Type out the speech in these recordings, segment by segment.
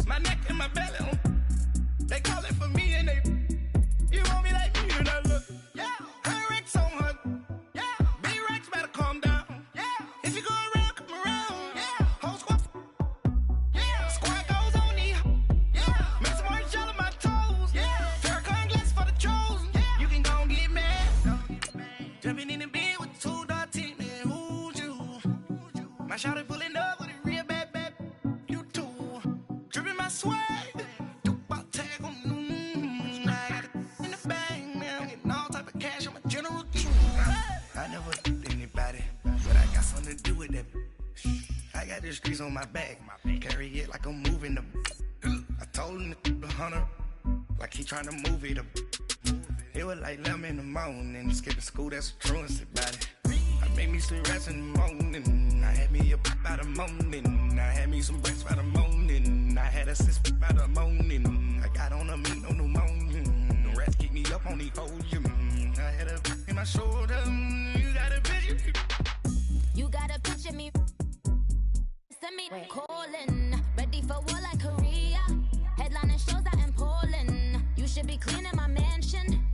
My neck and my belly, they call it for me and they. You want me like me and I look. Yeah, her Rex on her. Yeah, B-Rex better calm down. Yeah, if you go around, come around. Yeah, whole squad. Yeah, squad goes on me. Yeah, make some orange gel on my toes. Yeah, Farrakhan glass for the trolls. Yeah, you can go and get mad. Jumping in the bed with 2 dark teeth, man. Who's you? My shawty pulling up with a real bad. You too. Dripping my swag. Tag on. I got it in the bag, man. I'm getting all type of cash. I'm a general king. I never did anybody, but I got something to do with that. I got the streets on my back. Carry it like I'm moving the. I told him to 100, like he trying to move it up. It was like 11 in the morning, skipping school, that's a truancy about it. I made me some rats in the morning. I had me a pop by the morning. I had me some breaks by the morning. I had a sis by the morning. I got on a meat, no pneumonia. The rats keep me up on the podium. I had a in my shoulder. You got a picture. You got a picture me. Send me calling. Ready for war like Korea. Headlining shows out in Poland. You should be cleaning my mansion.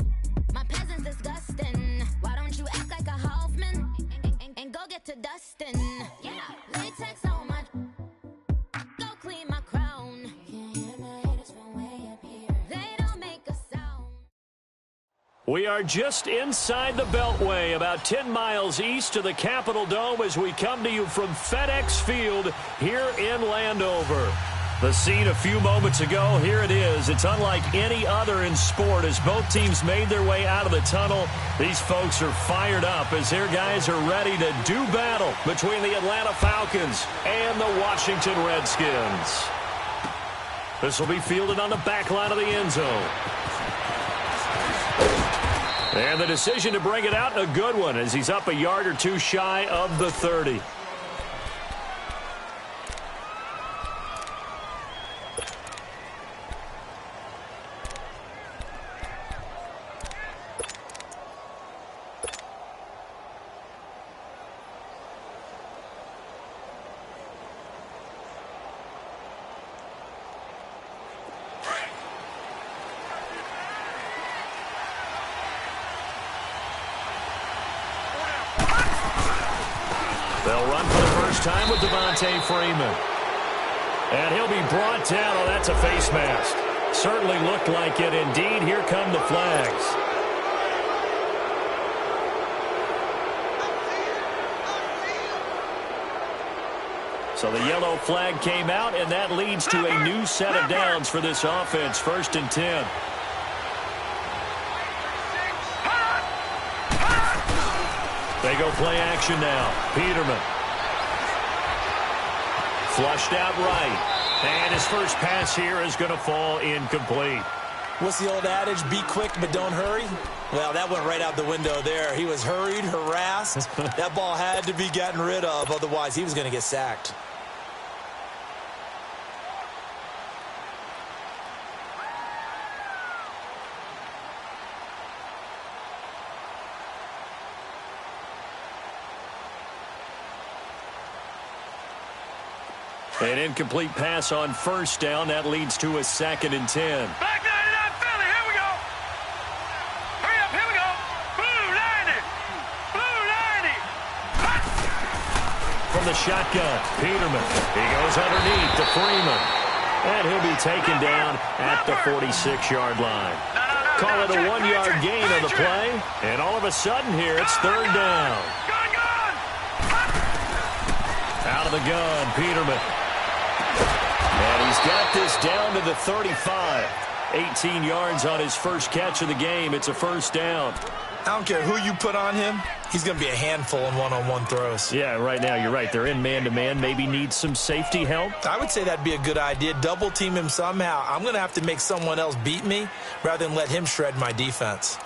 My peasants disgusting. Why don't you act like a Hoffman and go get to dustin'? Yeah, latex on my. Go clean my crown. Can't hear my haters from way up here. They don't make a sound. We are just inside the Beltway, about 10 miles east of the Capitol Dome as we come to you from FedEx Field here in Landover. The scene a few moments ago, here it is. It's unlike any other in sport as both teams made their way out of the tunnel. These folks are fired up as their guys are ready to do battle between the Atlanta Falcons and the Washington Redskins. This will be fielded on the back line of the end zone. And the decision to bring it out, a good one, as he's up a yard or two shy of the 30. They'll run for the first time with Devontae Freeman. And he'll be brought down. Oh, that's a face mask. Certainly looked like it. Indeed, here come the flags. So the yellow flag came out, and that leads to a new set of downs for this offense. 1st and 10. They go play action now. Peterman. Flushed out right. And his first pass here is going to fall incomplete. What's the old adage? Be quick, but don't hurry? Well, that went right out the window there. He was hurried, harassed. That ball had to be gotten rid of. Otherwise, he was going to get sacked. An incomplete pass on 1st down. That leads to a 2nd and 10. Back 99 Philly, here we go. Hurry up, here we go. Blue 90. Blue 90. From the shotgun, Peterman. He goes underneath to Freeman. And he'll be taken down at the 46-yard line. Call it a 1-yard gain on the play. And all of a sudden here, it's 3rd down. Out of the gun, Peterman. And he's got this down to the 35. 18 yards on his first catch of the game. It's a 1st down. I don't care who you put on him. He's going to be a handful in one-on-one throws. Yeah, right now you're right. They're in man-to-man. Maybe need some safety help. I would say that'd be a good idea. Double team him somehow. I'm going to have to make someone else beat me rather than let him shred my defense.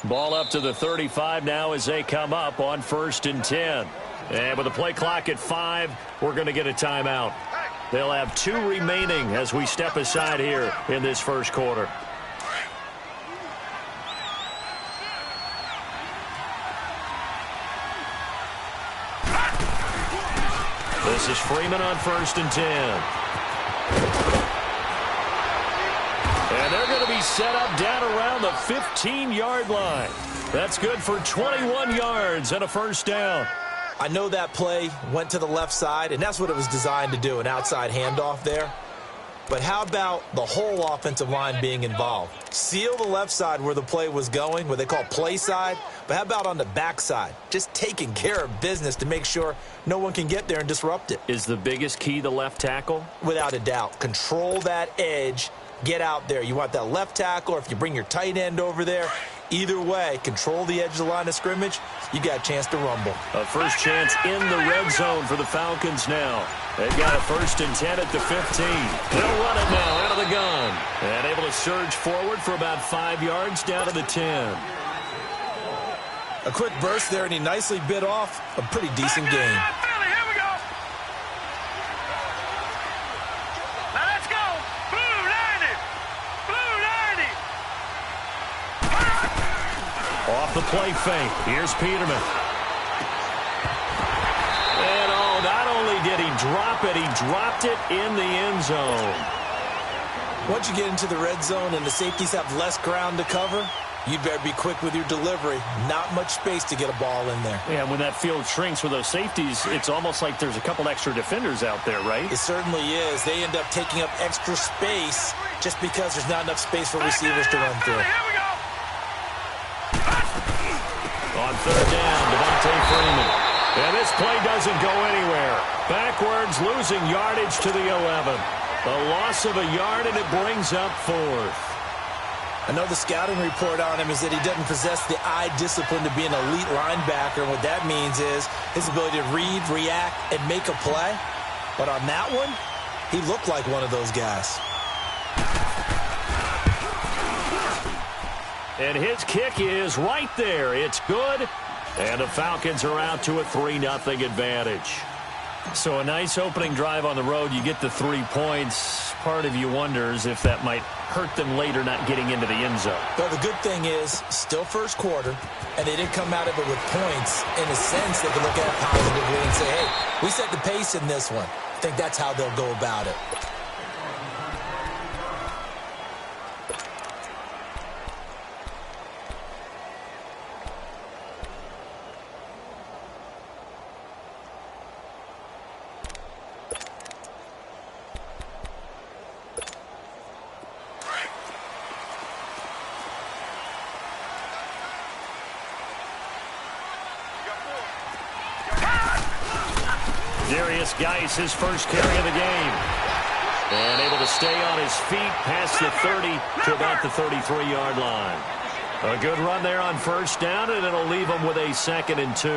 Ball up to the 35 now as they come up on 1st and 10. And with the play clock at 5, we're going to get a timeout. They'll have 2 remaining as we step aside here in this first quarter. This is Freeman on 1st and 10. And they're going to be set up down around the 15-yard line. That's good for 21 yards and a first down. I know that play went to the left side, and that's what it was designed to do, an outside handoff there. But how about the whole offensive line being involved? Seal the left side where the play was going, what they call play side. But how about on the back side? Just taking care of business to make sure no one can get there and disrupt it. Is the biggest key the left tackle? Without a doubt. Control that edge. Get out there. You want that left tackle, or if you bring your tight end over there, either way, control the edge of the line of scrimmage, you got a chance to rumble. A first chance in the red zone for the Falcons now. They've got a 1st and 10 at the 15. They'll run it now out of the gun. And able to surge forward for about 5 yards down to the 10. A quick burst there, and he nicely bit off a pretty decent game. Off the play fake. Here's Peterman. And not only did he drop it, he dropped it in the end zone. Once you get into the red zone and the safeties have less ground to cover, you better be quick with your delivery. Not much space to get a ball in there. Yeah, when that field shrinks with those safeties, it's almost like there's a couple extra defenders out there, right? It certainly is. They end up taking up extra space just because there's not enough space for receivers to run through. On 3rd down, Devontae Freeman. And this play doesn't go anywhere. Backwards, losing yardage to the 11. A loss of a yard, and it brings up 4th. I know the scouting report on him is that he doesn't possess the eye discipline to be an elite linebacker. And what that means is his ability to read, react, and make a play. But on that one, he looked like one of those guys. And his kick is right there. It's good. And the Falcons are out to a 3-0 advantage. So a nice opening drive on the road. You get the 3 points. Part of you wonders if that might hurt them later not getting into the end zone. Well, the good thing is, still first quarter, and they didn't come out of it with points. In a sense, they can look at it positively and say, hey, we set the pace in this one. I think that's how they'll go about it. Geis, his first carry of the game. And able to stay on his feet past the 30 to about the 33-yard line. A good run there on 1st down, and it'll leave him with a 2nd and 2.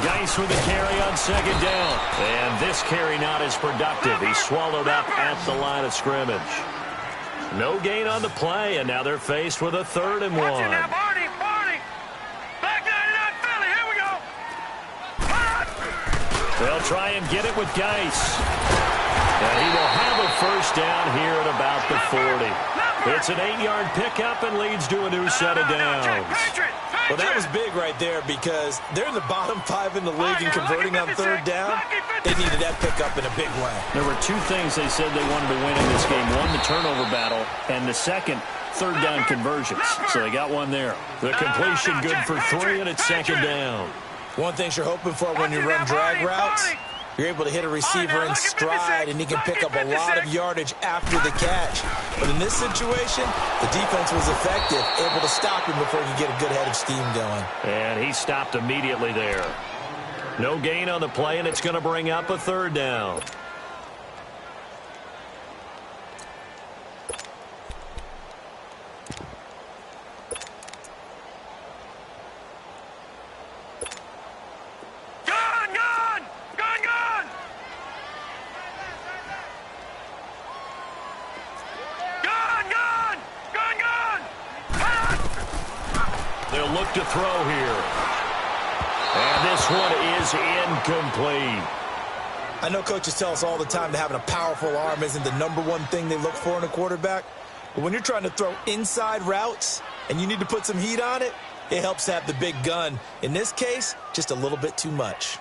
Geis with a carry on 2nd down. And this carry not as productive. He's swallowed up at the line of scrimmage. No gain on the play, and now they're faced with a 3rd and 1. They'll try and get it with Geis. And he will have a 1st down here at about the 40. It's an 8-yard pickup and leads to a new set of downs. Well, that was big right there because they're in the bottom 5 in the league and converting on 3rd down. They needed that pickup in a big way. There were 2 things they said they wanted to win in this game. One, the turnover battle, and the second, 3rd down conversions. So they got one there. The completion good for 3, and it's 2nd down. One thing you're hoping for when you run drag routes, you're able to hit a receiver in stride, and he can pick up a lot of yardage after the catch. But in this situation, the defense was effective, able to stop him before he could get a good head of steam going. And he stopped immediately there. No gain on the play, and it's going to bring up a 3rd down. They'll look to throw here. And this one is incomplete. I know coaches tell us all the time that having a powerful arm isn't the #1 thing they look for in a quarterback. But when you're trying to throw inside routes and you need to put some heat on it, it helps to have the big gun. In this case, just a little bit too much.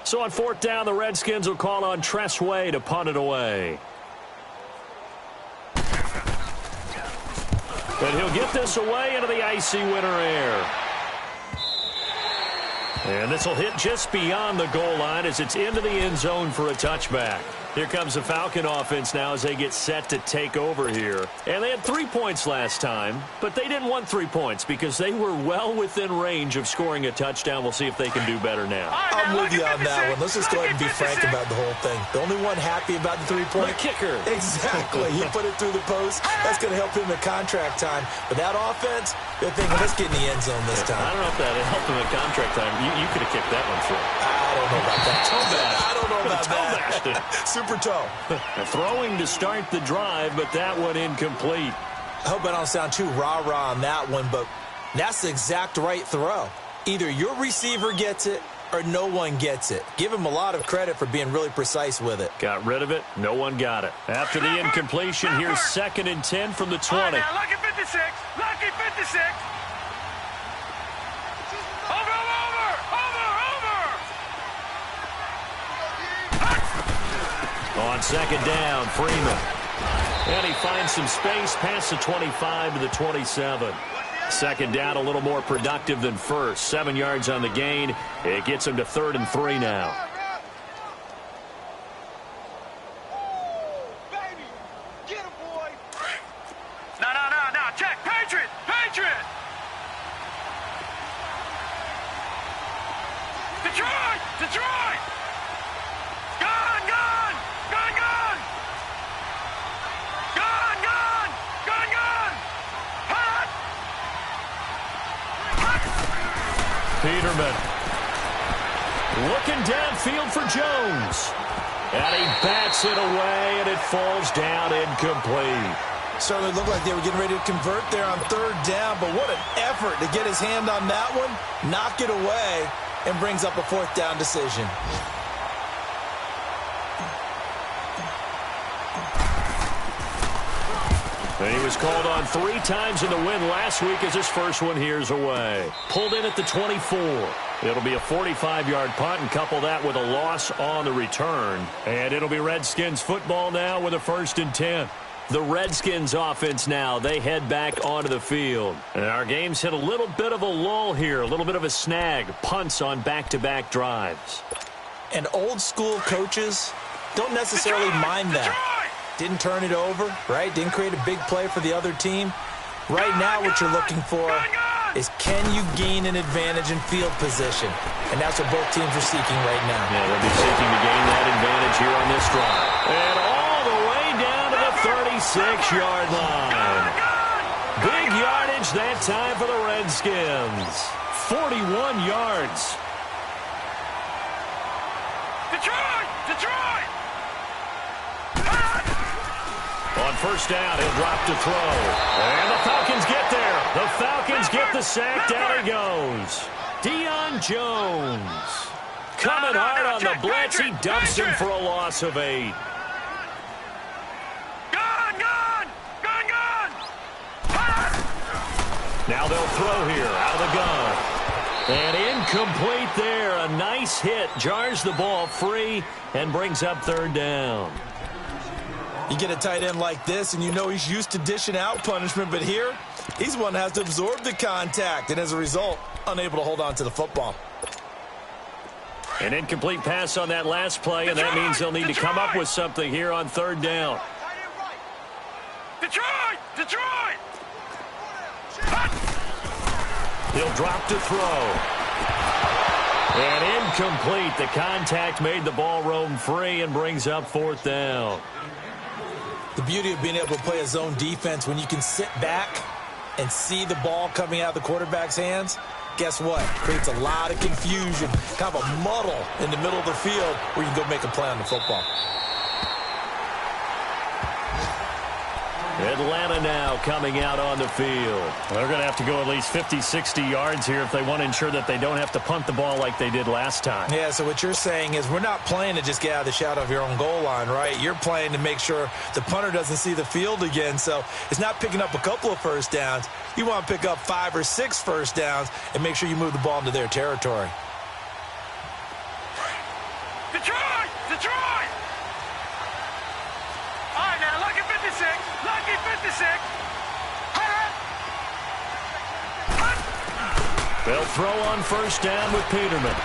So on 4th down, the Redskins will call on Tress Way to punt it away. But he'll get this away into the icy winter air. And this will hit just beyond the goal line as it's into the end zone for a touchback. Here comes the Falcon offense now as they get set to take over here. And they had 3 points last time, but they didn't want 3 points because they were well within range of scoring a touchdown. We'll see if they can do better now. I'm with you on that one. Let's just go ahead and be frank about the whole thing. The only one happy about the 3-point? The kicker. Exactly. He put it through the post. That's going to help him in contract time. But that offense, they're thinking, let's get in the end zone this time. I don't know if that helped him in contract time. You could have kicked that one through. I don't know about that. I don't know about that. Super toe. Throwing to start the drive, but that one incomplete. I hope I don't sound too rah-rah on that one, but that's the exact right throw. Either your receiver gets it or no one gets it. Give him a lot of credit for being really precise with it. Got rid of it. No one got it. After the incompletion, here's 2nd and 10 from the 20. Right now, lucky 56. Lucky 56. Over. On 2nd down, Freeman. And he finds some space past the 25 to the 27. 2nd down, a little more productive than first. 7 yards on the gain. It gets him to 3rd and 3 now. No. Check. Patriot. Detroit. Gone. Peterman looking downfield for Jones. And he bats it away, and it falls down incomplete. Certainly looked like they were getting ready to convert there on 3rd down, but what an effort to get his hand on that one, knock it away, and brings up a 4th down decision. And he was called on 3 times in the win last week as his first one here's away. Pulled in at the 24. It'll be a 45-yard punt and couple that with a loss on the return. And it'll be Redskins football now with a 1st and 10. The Redskins offense now, they head back onto the field. And our game's hit a little bit of a lull here, a little bit of a snag. Punts on back-to-back drives. And old school coaches don't necessarily mind that. Didn't turn it over, right? Didn't create a big play for the other team. Right now what you're looking for is can you gain an advantage in field position? And that's what both teams are seeking right now. Yeah, they'll be seeking to gain that advantage here on this drive. And all the way down to the 36-yard line. Big yardage that time for the Redskins. 41 yards. Detroit! On 1st down, he'll drop to throw. And the Falcons get there. The Falcons get the sack. Down he goes. Deion Jones. Coming hard on the blitz. He dumps him for a loss of 8. Gone! Now they'll throw here out of the gun. And incomplete there. A nice hit. Jars the ball free and brings up 3rd down. You get a tight end like this, and you know he's used to dishing out punishment, but here, he's one that has to absorb the contact, and as a result, unable to hold on to the football. An incomplete pass on that last play, and that means they'll need to come up with something here on 3rd down. Detroit! He'll drop to throw. And incomplete. The contact made the ball roam free and brings up 4th down. The beauty of being able to play a zone defense when you can sit back and see the ball coming out of the quarterback's hands, guess what? Creates a lot of confusion, kind of a muddle in the middle of the field where you can go make a play on the football. Atlanta now coming out on the field. They're going to have to go at least 50, 60 yards here if they want to ensure that they don't have to punt the ball like they did last time. Yeah, so what you're saying is we're not playing to just get out of the shadow of your own goal line, right? You're playing to make sure the punter doesn't see the field again. So it's not picking up a couple of first downs. You want to pick up 5 or 6 first downs and make sure you move the ball into their territory. Detroit! Detroit! All right, now, lucky 56. Lucky 56. They'll throw on first down with Peterman.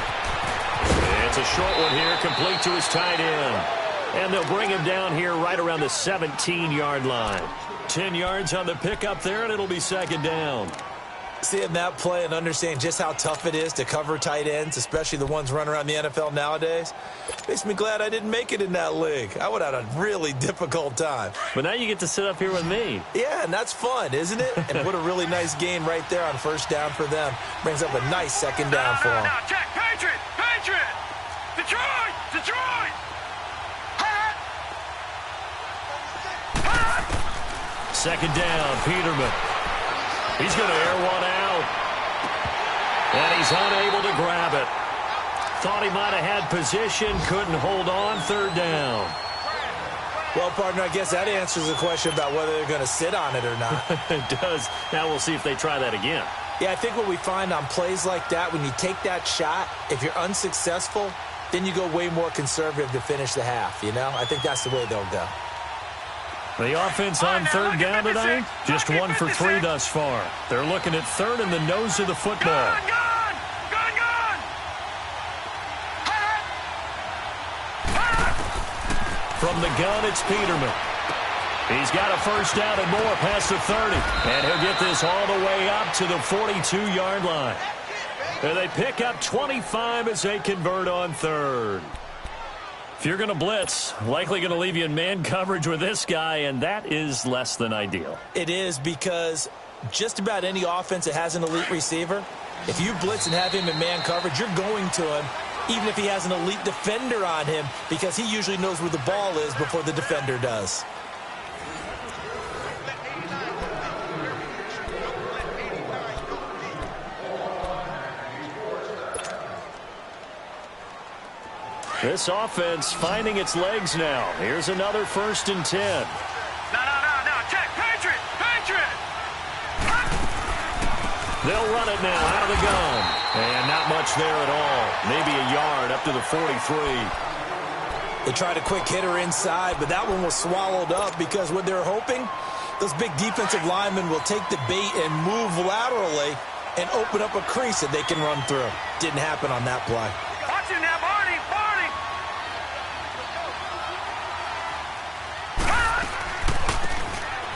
It's a short one here, complete to his tight end. And they'll bring him down here right around the 17-yard line. 10 yards on the pickup there, and it'll be second down. Seeing that play and understanding just how tough it is to cover tight ends, especially the ones running around the NFL nowadays, makes me glad I didn't make it in that league. I would have had a really difficult time. But now you get to sit up here with me. Yeah, and that's fun, isn't it? And what a really nice gain right there on first down for them. Brings up a nice second down for them. Now, check. Patriot! Patriot! Detroit! Detroit! Second down, Peterman. He's going to air one out. And he's unable to grab it. Thought he might have had position, couldn't hold on, third down. Well, partner, I guess that answers the question about whether they're going to sit on it or not. It does. Now we'll see if they try that again. Yeah, I think what we find on plays like that, when you take that shot, if you're unsuccessful, then you go way more conservative to finish the half, you know? I think that's the way they'll go. The offense on third down tonight, just 1 for 3 thus far. They're looking at third in the nose of the football. Gun! From the gun, it's Peterman. He's got a first down and more past the 30. And he'll get this all the way up to the 42-yard line. And they pick up 25 as they convert on third. If you're going to blitz, likely going to leave you in man coverage with this guy, and that is less than ideal. It is, because just about any offense that has an elite receiver, if you blitz and have him in man coverage, you're going to him, even if he has an elite defender on him, because he usually knows where the ball is before the defender does. This offense finding its legs now. Here's another 1st and 10. No. Check. Patriot! Patriot! They'll run it now out of the gun. And not much there at all. Maybe a yard up to the 43. They tried a quick hitter inside, but that one was swallowed up because what they're hoping, those big defensive linemen will take the bait and move laterally and open up a crease that they can run through. Didn't happen on that play. Watch it now, Barney!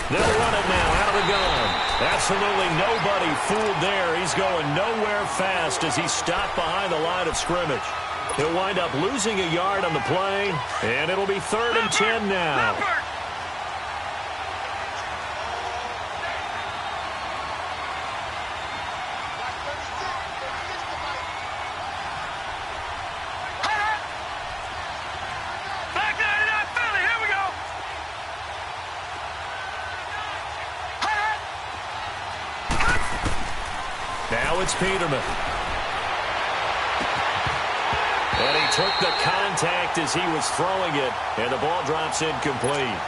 They'll run it now out of the gun. Absolutely nobody fooled there. He's going nowhere fast as he's stopped behind the line of scrimmage. He'll wind up losing a yard on the play, and it'll be 3rd and 10 now. Now it's Peterman. And he took the contact as he was throwing it, and the ball drops incomplete.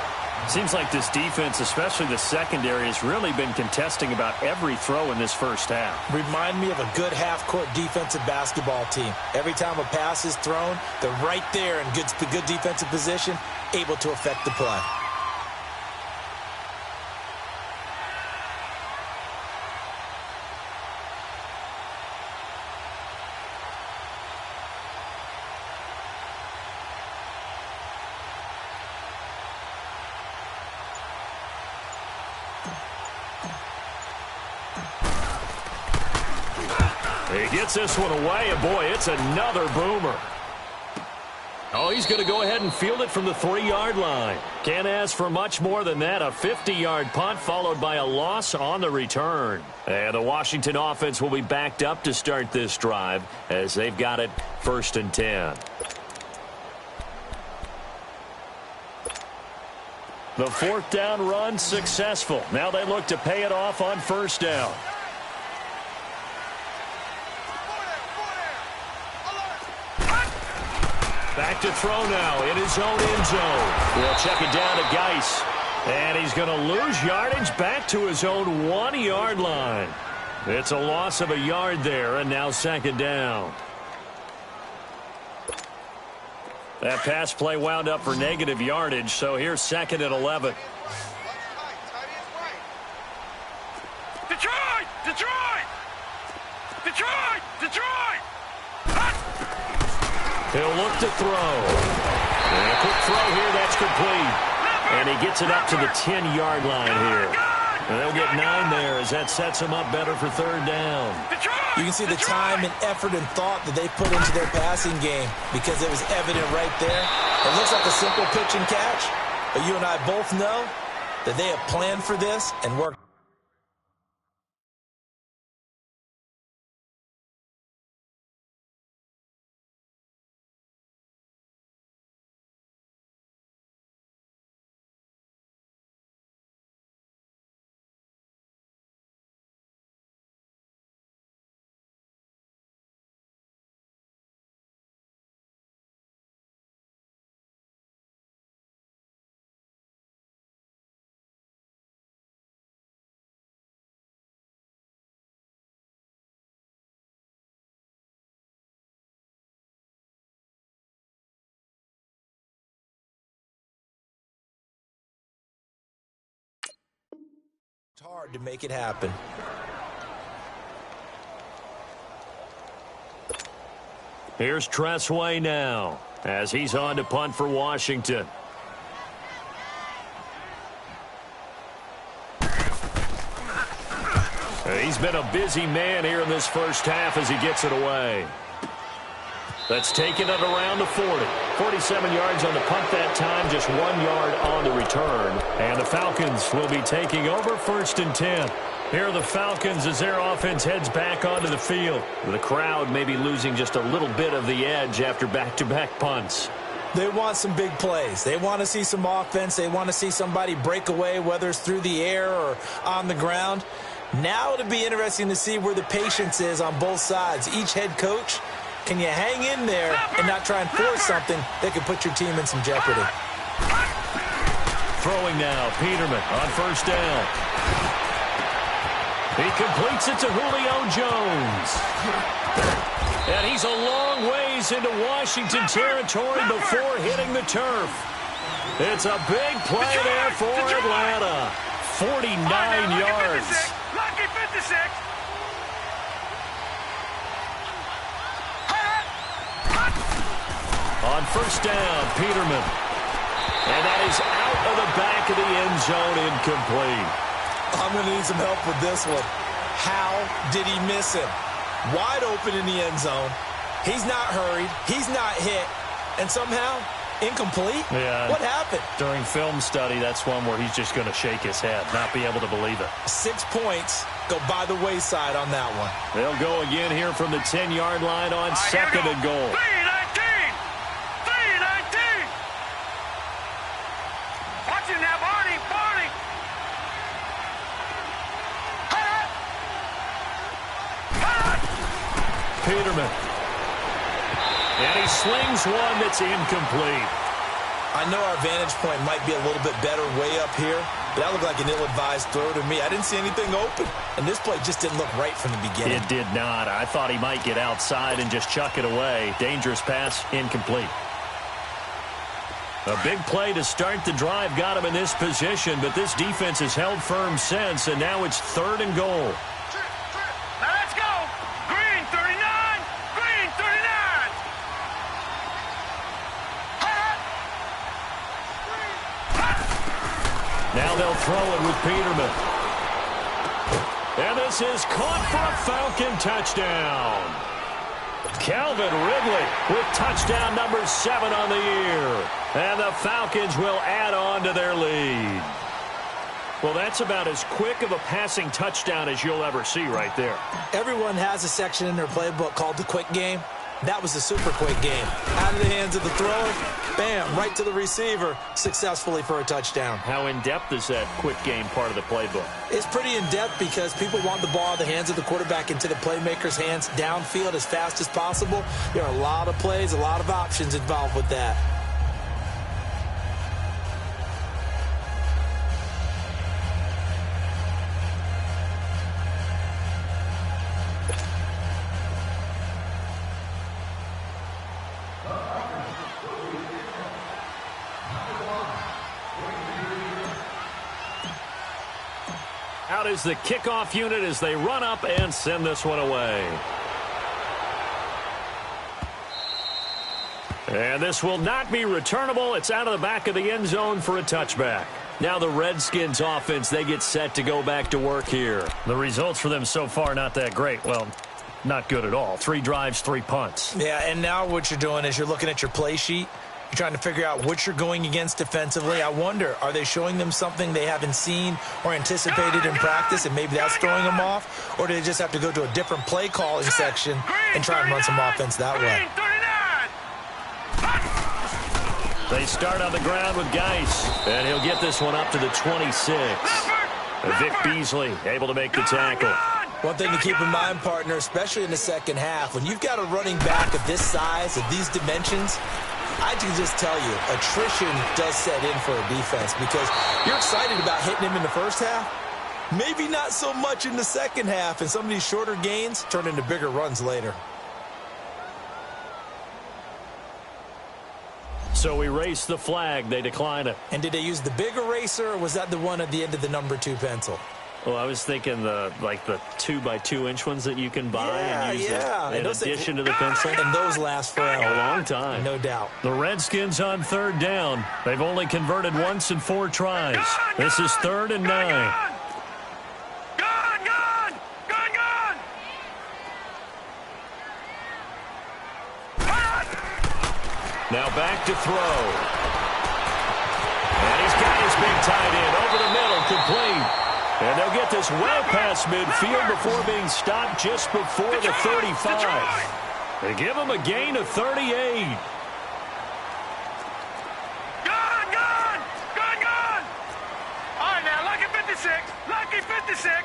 Seems like this defense, especially the secondary, has really been contesting about every throw in this first half. Remind me of a good half-court defensive basketball team. Every time a pass is thrown, they're right there in good defensive position, able to affect the play. He gets this one away, and boy, it's another boomer. Oh, he's going to go ahead and field it from the 3-yard line. Can't ask for much more than that. A 50-yard punt followed by a loss on the return. And the Washington offense will be backed up to start this drive as they've got it 1st and 10. The 4th down run successful. Now they look to pay it off on 1st down. Back to throw now in his own end zone. We'll check it down to Geis. And he's going to lose yardage back to his own 1-yard line. It's a loss of a yard there, and now 2nd down. That pass play wound up for negative yardage, so here's 2nd and 11. Detroit! Detroit! Detroit! Detroit! He'll look to throw. And a quick throw here, that's complete. And he gets it up to the 10-yard line here. And they'll get 9 there as that sets him up better for 3rd down. You can see the time and effort and thought that they put into their passing game because it was evident right there. It looks like a simple pitch and catch, but you and I both know that they have planned for this and worked. Hard to make it happen. Here's Tressway now as he's on to punt for Washington. He's been a busy man here in this first half as he gets it away. That's taken it around the 40. 47 yards on the punt that time, just 1 yard on the return. And the Falcons will be taking over 1st and 10. Here are the Falcons as their offense heads back onto the field. The crowd may be losing just a little bit of the edge after back-to-back punts. They want some big plays. They want to see some offense. They want to see somebody break away, whether it's through the air or on the ground. Now it'll be interesting to see where the patience is on both sides. Each head coach, can you hang in there and not try and force something that could put your team in some jeopardy? Throwing now, Peterman on 1st down. He completes it to Julio Jones. And he's a long ways into Washington territory before hitting the turf. It's a big play there for Atlanta. 49 yards. Lucky 56. On 1st down, Peterman. And that is out of the back of the end zone, incomplete. I'm going to need some help with this one. How did he miss him? Wide open in the end zone. He's not hurried. He's not hit. And somehow, incomplete? Yeah. What happened? During film study, that's one where he's just going to shake his head, not be able to believe it. 6 points go by the wayside on that one. They'll go again here from the 10-yard line on 2nd and goal. 3-19. 3-19. Watch it now, Barney. Barney. Peterman. And he slings one that's incomplete. I know our vantage point might be a little bit better way up here, but that looked like an ill-advised throw to me. I didn't see anything open, and this play just didn't look right from the beginning. It did not. I thought he might get outside and just chuck it away. Dangerous pass, incomplete. A big play to start the drive got him in this position, but this defense has held firm since, and now it's 3rd and goal. Now let's go. Green 39. Green 39. Now they'll throw it with Peterman. And this is caught for a Falcon touchdown. Calvin Ridley with touchdown number 7 on the year. And the Falcons will add on to their lead. Well, that's about as quick of a passing touchdown as you'll ever see right there. Everyone has a section in their playbook called the quick game. That was a super quick game. Out of the hands of the thrower, bam, right to the receiver, successfully for a touchdown. How in-depth is that quick game part of the playbook? It's pretty in-depth because people want the ball in the hands of the quarterback into the playmaker's hands downfield as fast as possible. There are a lot of plays, a lot of options involved with that. Out is the kickoff unit as they run up and send this one away. And this will not be returnable. It's out of the back of the end zone for a touchback. Now the Redskins offense, they get set to go back to work here. The results for them so far not that great. Well, not good at all. 3 drives, 3 punts. Yeah, and now what you're doing is you're looking at your play sheet. You're trying to figure out what you're going against defensively. I wonder, are they showing them something they haven't seen or anticipated in practice, and maybe that's throwing them off? Or do they just have to go to a different play calling section and try and run some offense that way? They start on the ground with Geis, and he'll get this one up to the 26. Vic Beasley able to make the tackle. One thing to keep in mind, partner, especially in the second half, when you've got a running back of this size, of these dimensions, I can just tell you, attrition does set in for a defense because you're excited about hitting him in the first half. Maybe not so much in the second half, and some of these shorter gains turn into bigger runs later. So we race the flag. They decline it. And did they use the big eraser, or was that the one at the end of the number 2 pencil? Well, I was thinking the 2x2-inch ones that you can buy and use in addition to the pencil. And those last for a long time. No doubt. The Redskins on 3rd down. They've only converted once in 4 tries. This is 3rd and 9. Now back to throw. And he's got his big tight end over the middle, complete. And they'll get this well past midfield before being stopped just before the 35. They give him a gain of 38. Gone! All right, now, lucky 56.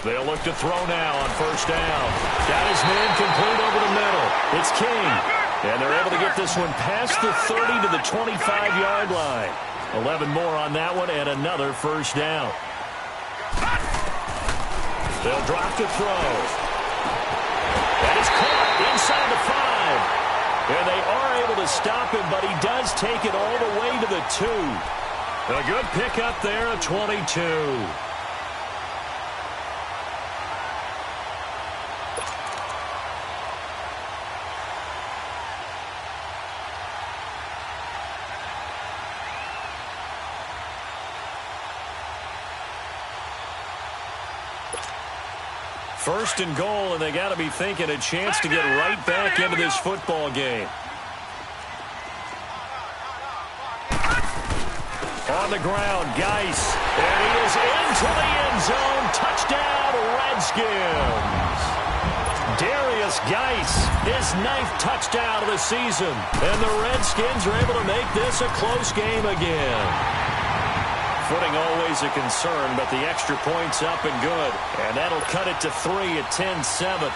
They'll look to throw now on 1st down. Got his man complete over the middle. It's King. And they're able to get this one past the 30 to the 25-yard line. 11 more on that one and another 1st down. They'll drop to throw. And it's caught inside the 5. And they are able to stop him, but he does take it all the way to the 2. A good pickup there of 22. First and goal, and they got to be thinking a chance to get right back into this football game. On the ground, Geis, and he is into the end zone. Touchdown, Redskins. Darius Geis, his 9th touchdown of the season, and the Redskins are able to make this a close game again. Footing always a concern, but the extra point's up and good. And that'll cut it to 3 at 10-7.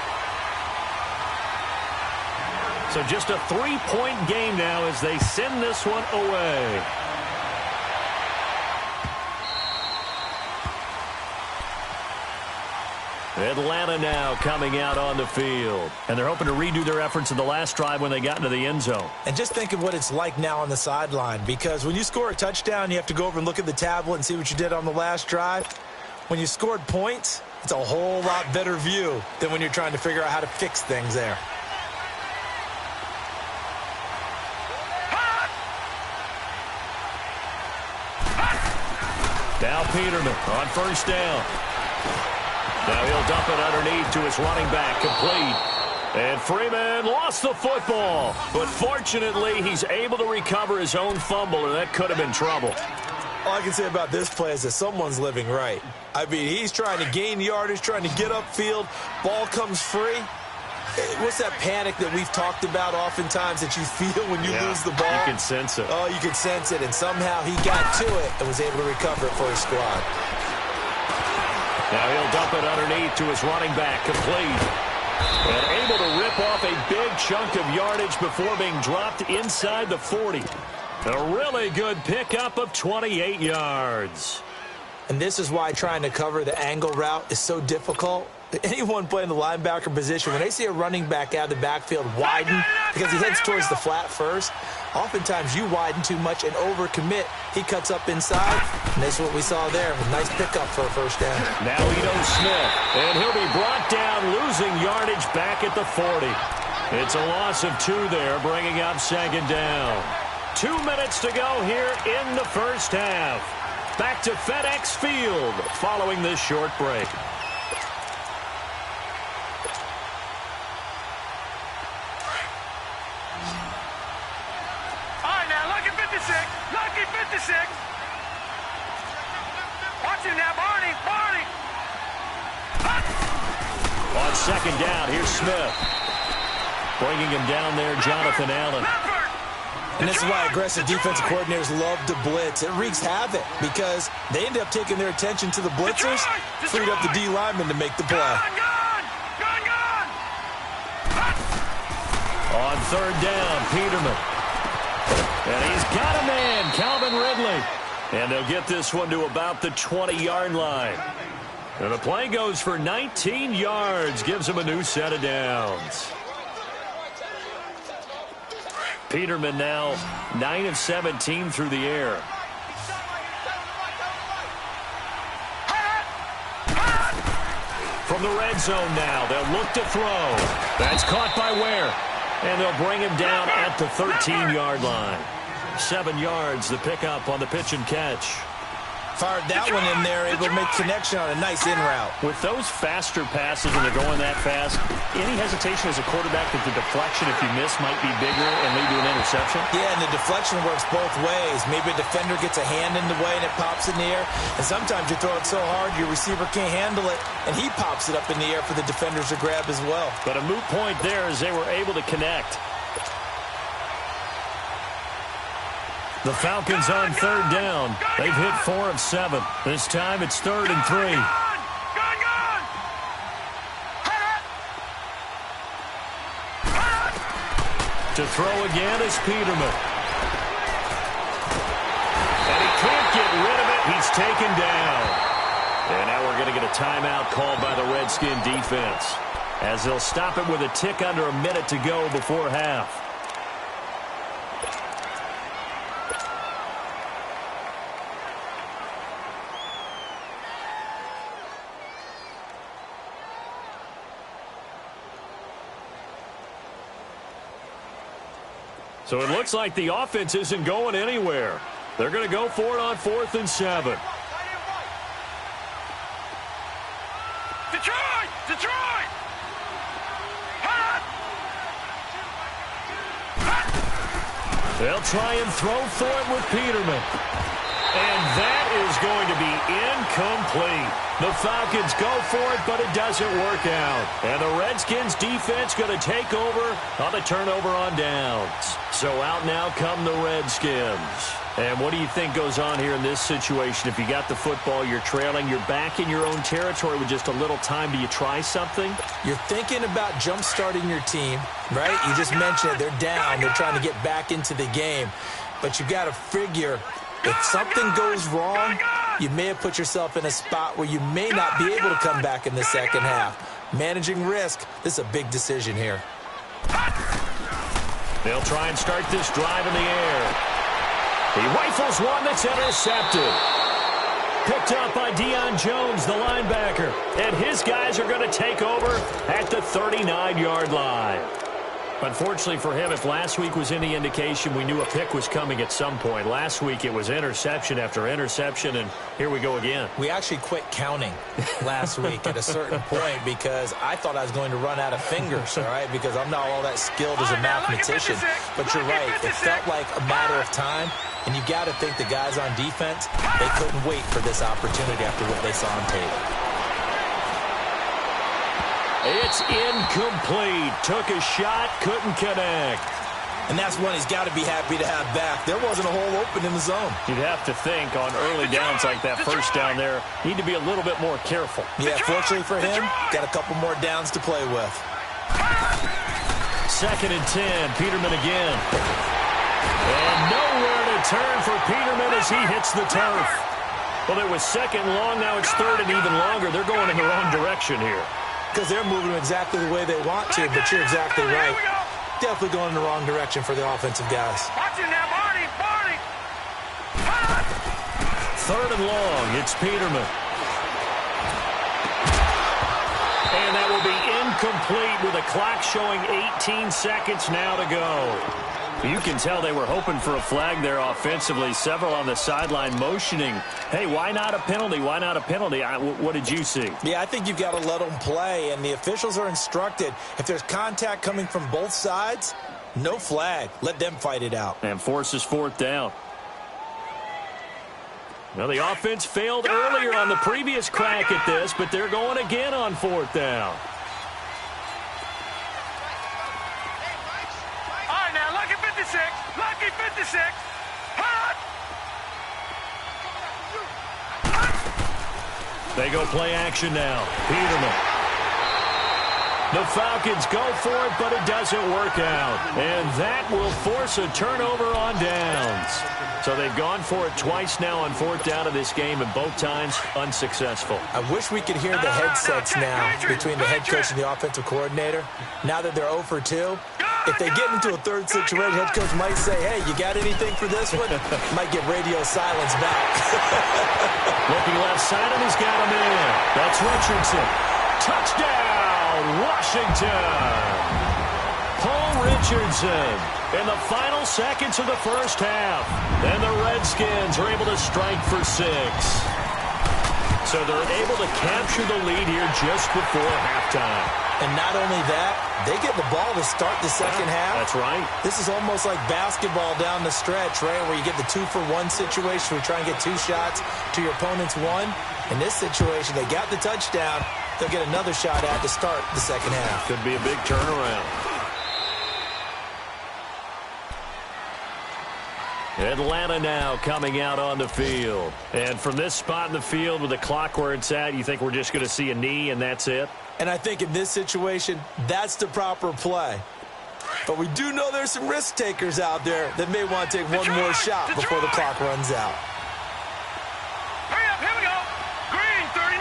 So just a 3-point game now as they send this one away. Atlanta now coming out on the field. And they're hoping to redo their efforts in the last drive when they got into the end zone. And just think of what it's like now on the sideline, because when you score a touchdown, you have to go over and look at the tablet and see what you did on the last drive. When you scored points, it's a whole lot better view than when you're trying to figure out how to fix things there. Now Peterman on 1st down. Now he'll dump it underneath to his running back, complete. And Freeman lost the football. But fortunately, he's able to recover his own fumble, and that could have been trouble. All I can say about this play is that someone's living right. I mean, he's trying to gain yardage, trying to get upfield. Ball comes free. What's that panic that we've talked about oftentimes that you feel when you lose the ball? You can sense it. Oh, you can sense it. And somehow he got to it and was able to recover it for his squad. Now he'll dump it underneath to his running back, complete. And able to rip off a big chunk of yardage before being dropped inside the 40. A really good pickup of 28 yards. And this is why trying to cover the angle route is so difficult. Anyone playing the linebacker position, when they see a running back out of the backfield widen because he heads towards the flat first, oftentimes you widen too much and overcommit. He cuts up inside, and that's what we saw there. A nice pickup for a first down. Now Ito Smith, and he'll be brought down, losing yardage back at the 40. It's a loss of 2 there, bringing up second down. 2 minutes to go here in the first half. Back to FedEx Field following this short break. All right, now, lucky 56. Lucky 56. Watch him now, Barney. Barney. On second down, here's Smith. Bringing him down there, Jonathan Allen. And this is why aggressive defensive coordinators love to blitz. It wreaks havoc because they end up taking their attention to the blitzers, freed up the D lineman to make the play. Gone. On third down, Peterman. And he's got a man, Calvin Ridley. And they'll get this one to about the 20-yard line. And the play goes for 19 yards, gives him a new set of downs. Peterman now 9 of 17 through the air. From the red zone now, they'll look to throw. That's caught by Ware. And they'll bring him down at the 13-yard line. 7 yards, the pickup on the pitch and catch. Fired that one in there, able to make connection on a nice in route. With those faster passes when they're going that fast, any hesitation as a quarterback that the deflection, if you miss, might be bigger and lead to an interception? Yeah, and the deflection works both ways. Maybe a defender gets a hand in the way and it pops in the air. And sometimes you throw it so hard your receiver can't handle it, and he pops it up in the air for the defenders to grab as well. But a moot point there as they were able to connect. The Falcons on third down. They've hit 4 of 7. This time it's 3rd and 3. Gone. To throw again is Peterman. And he can't get rid of it. He's taken down. And now we're going to get a timeout called by the Redskin defense, as they'll stop it with a tick under a minute to go before half. So it looks like the offense isn't going anywhere. They're going to go for it on 4th and 7. Detroit! They'll try and throw for it with Peterman. And that is going to be incomplete. The Falcons go for it, but it doesn't work out. And the Redskins defense going to take over on the turnover on downs. So out now come the Redskins. And what do you think goes on here in this situation? If you got the football, you're trailing, you're back in your own territory with just a little time. Do you try something? You're thinking about jump-starting your team, right? You just mentioned it. They're down. They're trying to get back into the game. But you got to figure, if something goes wrong, you may have put yourself in a spot where you may not be able to come back in the second half. Managing risk, this is a big decision here. They'll try and start this drive in the air. He rifles one that's intercepted. Picked up by Deion Jones, the linebacker. And his guys are going to take over at the 39-yard line. Unfortunately for him, if last week was any indication, we knew a pick was coming at some point. Last week it was interception after interception, and here we go again. We actually quit counting last week at a certain point because I thought I was going to run out of fingers, all right, because I'm not all that skilled as a mathematician. But you're right. It felt like a matter of time, and you got to think the guys on defense, they couldn't wait for this opportunity after what they saw on tape. It's incomplete. Took a shot, couldn't connect. And that's one he's got to be happy to have back. There wasn't a hole open in the zone. You'd have to think on early downs like that first down there, need to be a little bit more careful. Yeah, fortunately for him, got a couple more downs to play with. 2nd and 10, Peterman again. And nowhere to turn for Peterman as he hits the turf. Well, it was 2nd and long, now it's 3rd and even longer. They're going in the wrong direction here. Because they're moving exactly the way they want to, but you're exactly right. Definitely going in the wrong direction for the offensive guys. Watch it now, Barney. 3rd and long, it's Peterman. And that will be incomplete with a clock showing 18 seconds now to go. You can tell they were hoping for a flag there offensively. Several on the sideline motioning, hey, why not a penalty? Why not a penalty? What did you see? Yeah, I think you've got to let them play, and the officials are instructed. If there's contact coming from both sides, no flag. Let them fight it out. And forces 4th down. Well, the offense failed earlier on the previous crack at this, but they're going again on 4th down. Lucky 56. They go play action now. Peterman. The Falcons go for it, but it doesn't work out. And that will force a turnover on downs. So they've gone for it twice now on 4th down of this game, and both times unsuccessful. I wish we could hear the headsets now between the head coach and the offensive coordinator. Now that they're 0 for 2. If they get into a 3rd situation, head coach might say, hey, you got anything for this one? Might get radio silence back. Looking left side, and he's got him in. That's Richardson. Touchdown, Washington. Paul Richardson in the final seconds of the first half. And the Redskins are able to strike for 6. So they're able to capture the lead here just before halftime. And not only that, they get the ball to start the second half. That's right. This is almost like basketball down the stretch, right, where you get the 2-for-1 situation where you try and get 2 shots to your opponent's 1. In this situation, they got the touchdown. They'll get another shot at to start the second half. Could be a big turnaround. Atlanta now coming out on the field. And from this spot in the field with the clock where it's at, you think we're just going to see a knee and that's it? And I think in this situation, that's the proper play. But we do know there's some risk takers out there that may want to take one more shot before the clock runs out. Hurry up, here we go. Green 39,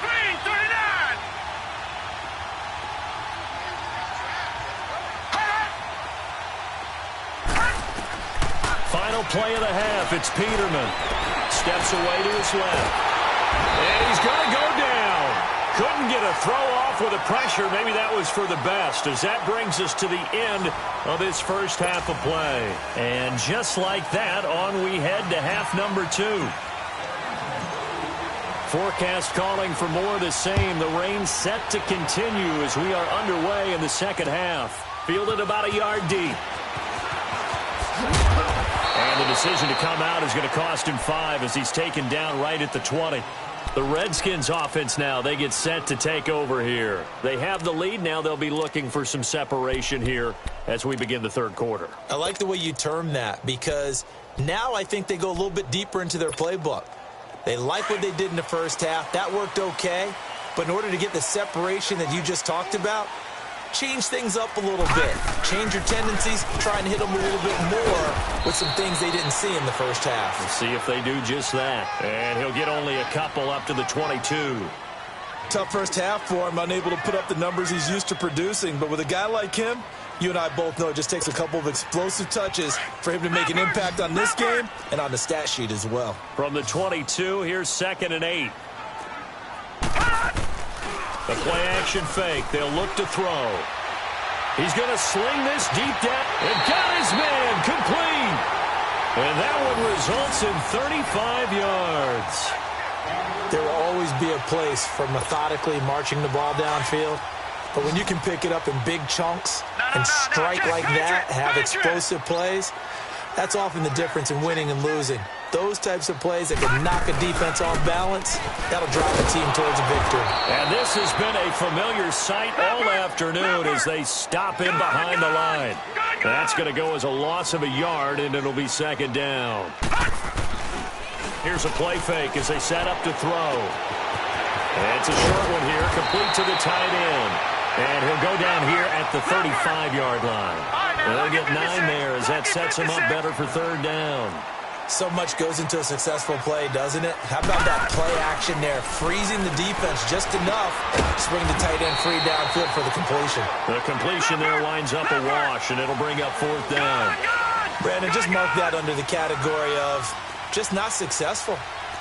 green 39. Final play of the half, it's Peterman. Steps away to his left. And he's going to go down. Couldn't get a throw off with the pressure. Maybe that was for the best, as that brings us to the end of this first half of play. And just like that, on we head to half number 2. Forecast calling for more of the same. The rain set to continue as we are underway in the second half. Fielded about a yard deep. And the decision to come out is going to cost him 5 as he's taken down right at the 20. The Redskins offense now, they get set to take over here. They have the lead now. They'll be looking for some separation here as we begin the third quarter. I like the way you term that because now I think they go a little bit deeper into their playbook. They like what they did in the first half. That worked okay. But in order to get the separation that you just talked about, change things up a little bit. Change your tendencies, try and hit them a little bit more with some things they didn't see in the first half. We'll see if they do just that. And he'll get only a couple up to the 22. Tough first half for him, unable to put up the numbers he's used to producing. But with a guy like him, you and I both know it just takes a couple of explosive touches for him to make an impact on this game and on the stat sheet as well. From the 22, here's 2nd and 8. The play action fake. They'll look to throw. He's going to sling this deep down and got his man complete. And that one results in 35 yards. There will always be a place for methodically marching the ball downfield. But when you can pick it up in big chunks and strike like that, have explosive plays, that's often the difference in winning and losing. Those types of plays that can knock a defense off balance, that'll drive a team towards a victory. And this has been a familiar sight all afternoon as they stop in behind the line. That's going to go as a loss of a yard, and it'll be second down. Here's a play fake as they set up to throw. And it's a short one here, complete to the tight end. And he'll go down here at the 35-yard line. And they'll get 9 there as that sets him up better for third down. So much goes into a successful play, doesn't it? How about that play action there, freezing the defense just enough to bring the tight end free downfield for the completion. The completion there winds up a wash, and it'll bring up fourth down. Brandon, just mark that under the category of just not successful.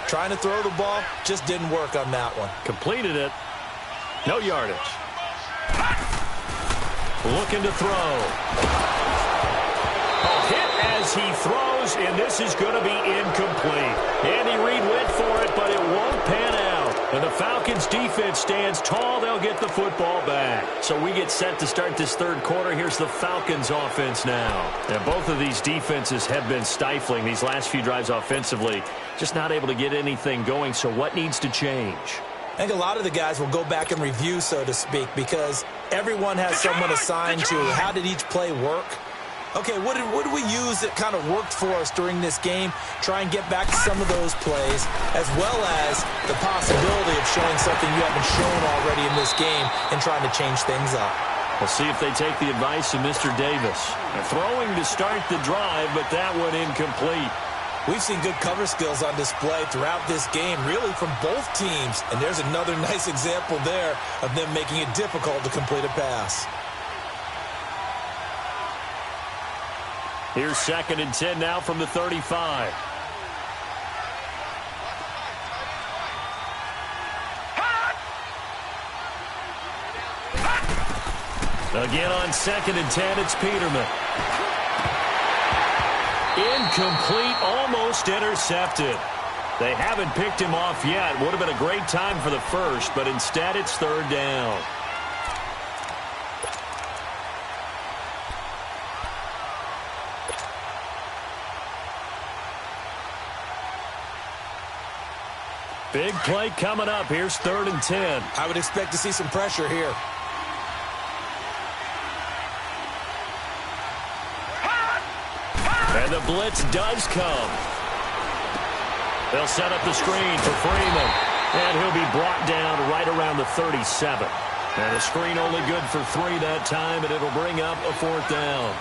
Trying to throw the ball, just didn't work on that one. Completed it. No yardage. Looking to throw. Hit as he throws, and this is going to be incomplete. Andy Reid went for it, but it won't pan out. And the Falcons' defense stands tall. They'll get the football back. So we get set to start this third quarter. Here's the Falcons' offense now. And both of these defenses have been stifling these last few drives offensively. Just not able to get anything going. So what needs to change? I think a lot of the guys will go back and review, so to speak, because everyone has someone assigned to how did each play work. Okay, what did we use that kind of worked for us during this game? Try and get back to some of those plays, as well as the possibility of showing something you haven't shown already in this game and trying to change things up. We'll see if they take the advice of Mr. Davis. They're throwing to start the drive, but that one incomplete. We've seen good cover skills on display throughout this game, really from both teams. And there's another nice example there of them making it difficult to complete a pass. Here's 2nd and 10 now from the 35. Again on 2nd and 10, it's Peterman. Incomplete, almost intercepted. They haven't picked him off yet. Would have been a great time for the first, but instead it's third down. Big play coming up. Here's 3rd and 10. I would expect to see some pressure here. And the blitz does come. They'll set up the screen for Freeman. And he'll be brought down right around the 37. And the screen only good for 3 that time, and it'll bring up a 4th down.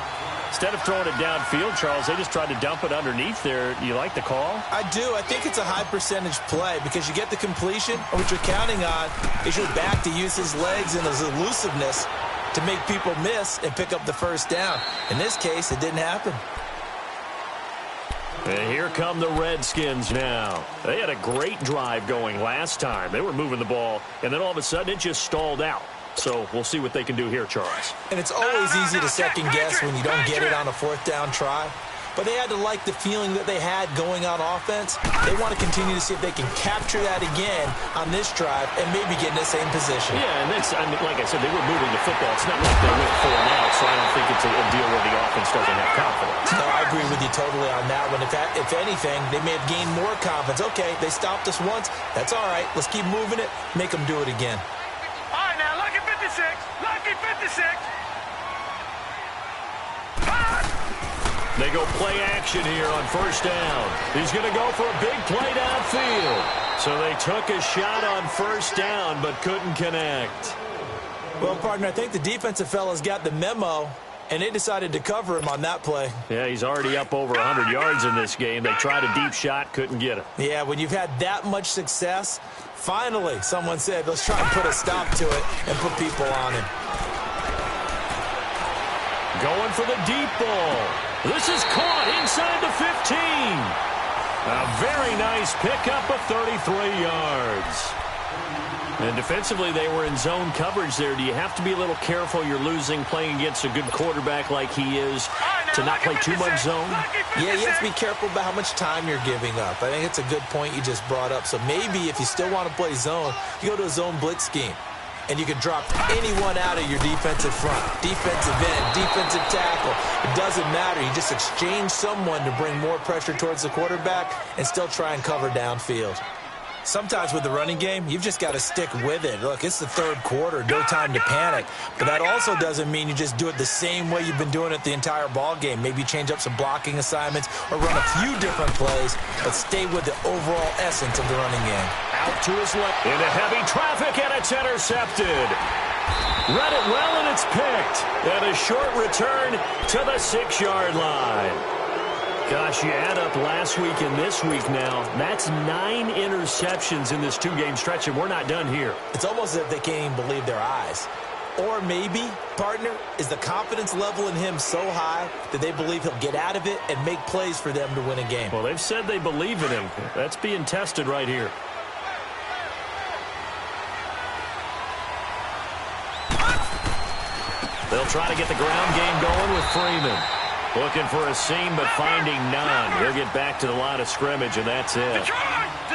Instead of throwing it downfield, Charles, they just tried to dump it underneath there. Do you like the call? I do. I think it's a high-percentage play because you get the completion, and what you're counting on is your back to use his legs and his elusiveness to make people miss and pick up the first down. In this case, it didn't happen. And here come the Redskins now. They had a great drive going last time. They were moving the ball, and then all of a sudden it just stalled out. So we'll see what they can do here, Charles. And it's always easy to second guess when you don't get it on a 4th down try. But they had to like the feeling that they had going on offense. They want to continue to see if they can capture that again on this drive and maybe get in the same position. Yeah, and that's, I mean, like I said, they were moving the football. It's not like they went 4 and out, so I don't think it's a deal where the offense doesn't have confidence. No, I agree with you totally on that one. If anything, they may have gained more confidence. Okay, they stopped us once. That's all right. Let's keep moving it. Make them do it again. All right, now, lucky 56. Lucky 56. They go play action here on 1st down. He's going to go for a big play downfield. So they took a shot on 1st down but couldn't connect. Well, partner, I think the defensive fellas got the memo, and they decided to cover him on that play. Yeah, he's already up over 100 yards in this game. They tried a deep shot, couldn't get it. Yeah, when you've had that much success, finally someone said, let's try and put a stop to it and put people on him. Going for the deep ball. This is caught inside the 15. A very nice pickup of 33 yards. And defensively, they were in zone coverage there. Do you have to be a little careful you're losing playing against a good quarterback like he is to not play too much zone? Yeah, you have to be careful about how much time you're giving up. I think it's a good point you just brought up. So maybe if you still want to play zone, you go to a zone blitz scheme. And you can drop anyone out of your defensive front. Defensive end, defensive tackle. It doesn't matter. You just exchange someone to bring more pressure towards the quarterback and still try and cover downfield. Sometimes with the running game, you've just got to stick with it. Look, it's the third quarter, no time to panic. But that also doesn't mean you just do it the same way you've been doing it the entire ball game. Maybe change up some blocking assignments or run a few different plays, but stay with the overall essence of the running game. Out to his left. Into heavy traffic, and it's intercepted. Read it well, and it's picked. And a short return to the 6-yard line. Gosh, you add up last week and this week now. That's 9 interceptions in this 2-game stretch, and we're not done here. It's almost as if they can't even believe their eyes. Or maybe, partner, is the confidence level in him so high that they believe he'll get out of it and make plays for them to win a game. Well, they've said they believe in him. That's being tested right here. They'll try to get the ground game going with Freeman. Looking for a seam, but finding none. He'll get back to the line of scrimmage, and that's it.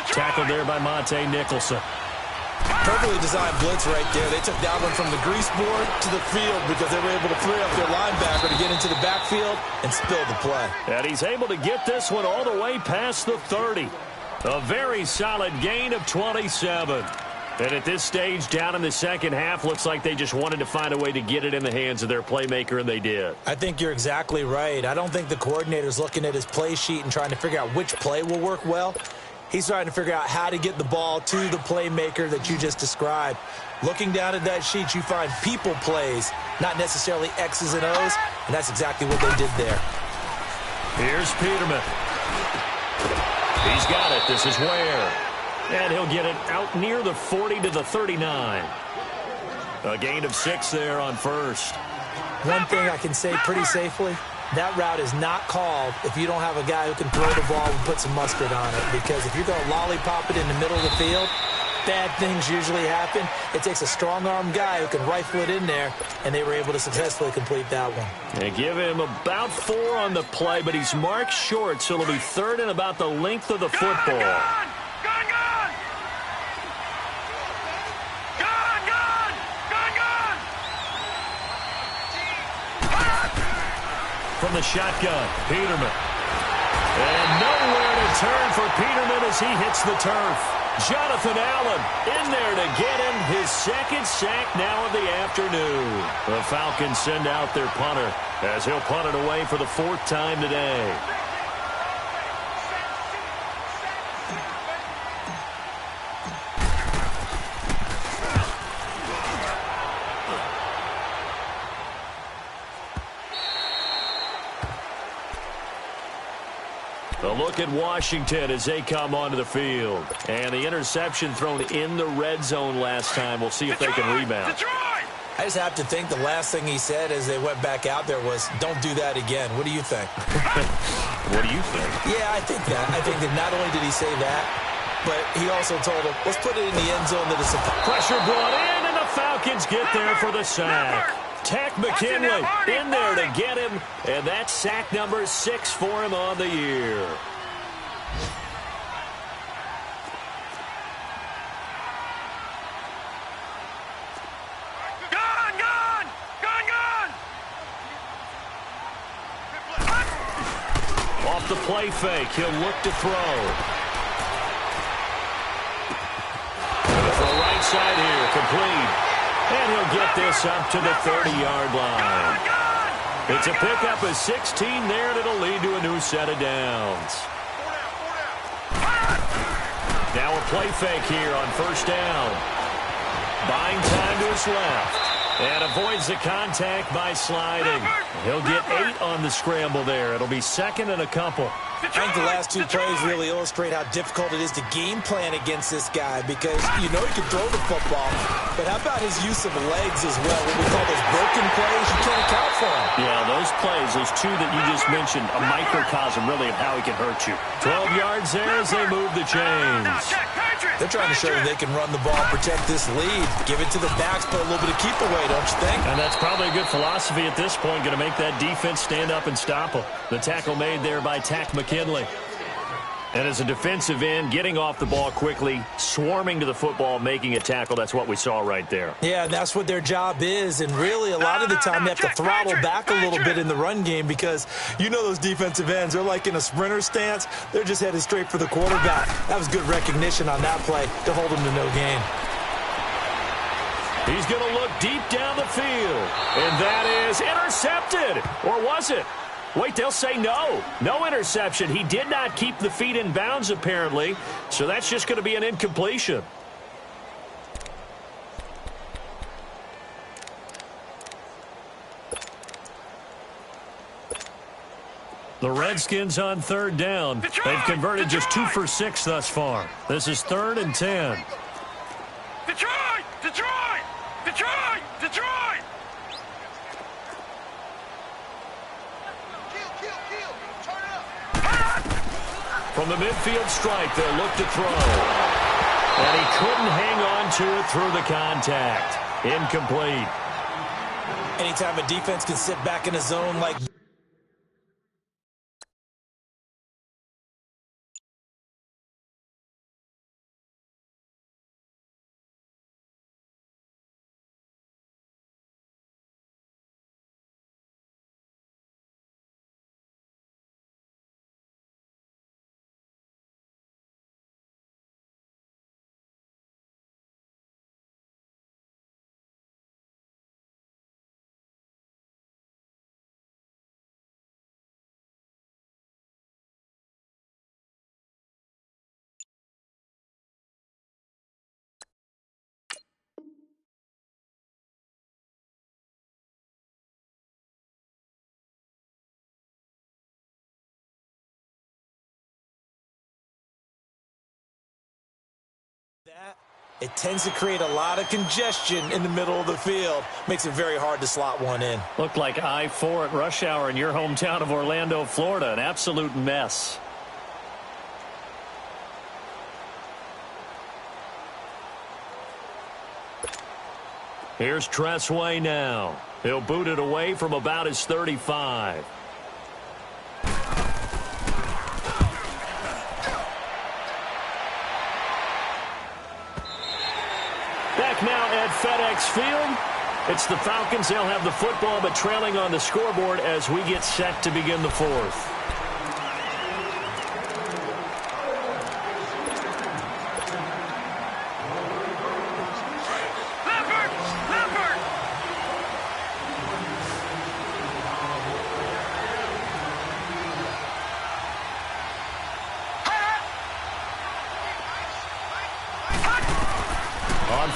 Tackled there by Monte Nicholson. Perfectly designed blitz right there. They took that one from the grease board to the field because they were able to free up their linebacker to get into the backfield and spill the play. And he's able to get this one all the way past the 30. A very solid gain of 27. And at this stage, down in the second half, looks like they just wanted to find a way to get it in the hands of their playmaker, and they did. I think you're exactly right. I don't think the coordinator's looking at his play sheet and trying to figure out which play will work well. He's trying to figure out how to get the ball to the playmaker that you just described. Looking down at that sheet, you find people plays, not necessarily X's and O's, and that's exactly what they did there. Here's Peterman. He's got it. This is Ware. And he'll get it out near the 40 to the 39. A gain of 6 there on first. One thing I can say pretty safely, that route is not called if you don't have a guy who can throw the ball and put some mustard on it. Because if you're going to lollipop it in the middle of the field, bad things usually happen. It takes a strong-arm guy who can rifle it in there, and they were able to successfully complete that one. They give him about 4 on the play, but he's marked short, so it'll be third and about the length of the football. From the shotgun, Peterman. And nowhere to turn for Peterman as he hits the turf. Jonathan Allen in there to get him his second sack now of the afternoon. The Falcons send out their punter as he'll punt it away for the 4th time today. A look at Washington as they come onto the field. And the interception thrown in the red zone last time. We'll see if they can rebound. I just have to think the last thing he said as they went back out there was, don't do that again. What do you think? What do you think? Yeah, I think that. I think that not only did he say that, but he also told him, let's put it in the end zone that is pressure brought in, and the Falcons get there for the sack. Tack McKinley in there to get him, and that's sack number 6 for him on the year. Off the play fake, he'll look to throw. For the right side here, complete. And he'll get this up to the 30-yard line. It's a pickup of 16 there, and it'll lead to a new set of downs. Now a play fake here on first down. Buying time to his left. And avoids the contact by sliding. He'll get 8 on the scramble there. It'll be second and a couple. I think the last 2 plays really illustrate how difficult it is to game plan against this guy because you know he can throw the football, but how about his use of legs as well? What we call those broken plays, you can't account for him. Yeah, those plays, those 2 that you just mentioned, a microcosm really of how he can hurt you. 12 yards there as they move the chains. They're trying to show that they can run the ball, protect this lead, give it to the backs, put a little bit of keep away, don't you think? And that's probably a good philosophy at this point, going to make that defense stand up and stop them. The tackle made there by Tack McKinley. And as a defensive end, getting off the ball quickly, swarming to the football, making a tackle, that's what we saw right there. Yeah, and that's what their job is. And really, a lot of the time, they have to throttle back a little bit in the run game because you know those defensive ends, they're like in a sprinter stance. They're just headed straight for the quarterback. That was good recognition on that play to hold him to no gain. He's going to look deep down the field. And that is intercepted. Or was it? Wait, they'll say no. No interception. He did not keep the feet in bounds, apparently. So that's just going to be an incompletion. The Redskins on third down. They've converted just 2 for 6 thus far. This is 3rd and 10. Detroit! Detroit! Detroit! Detroit! From the midfield strike, they'll look to throw. And he couldn't hang on to it through the contact. Incomplete. Anytime a defense can sit back in a zone like that, it tends to create a lot of congestion in the middle of the field. Makes it very hard to slot one in. Looked like I-4 at rush hour in your hometown of Orlando, Florida. An absolute mess. Here's Tressway now. He'll boot it away from about his 35. Back now at FedEx Field. It's the Falcons. They'll have the football, but trailing on the scoreboard as we get set to begin the 4th.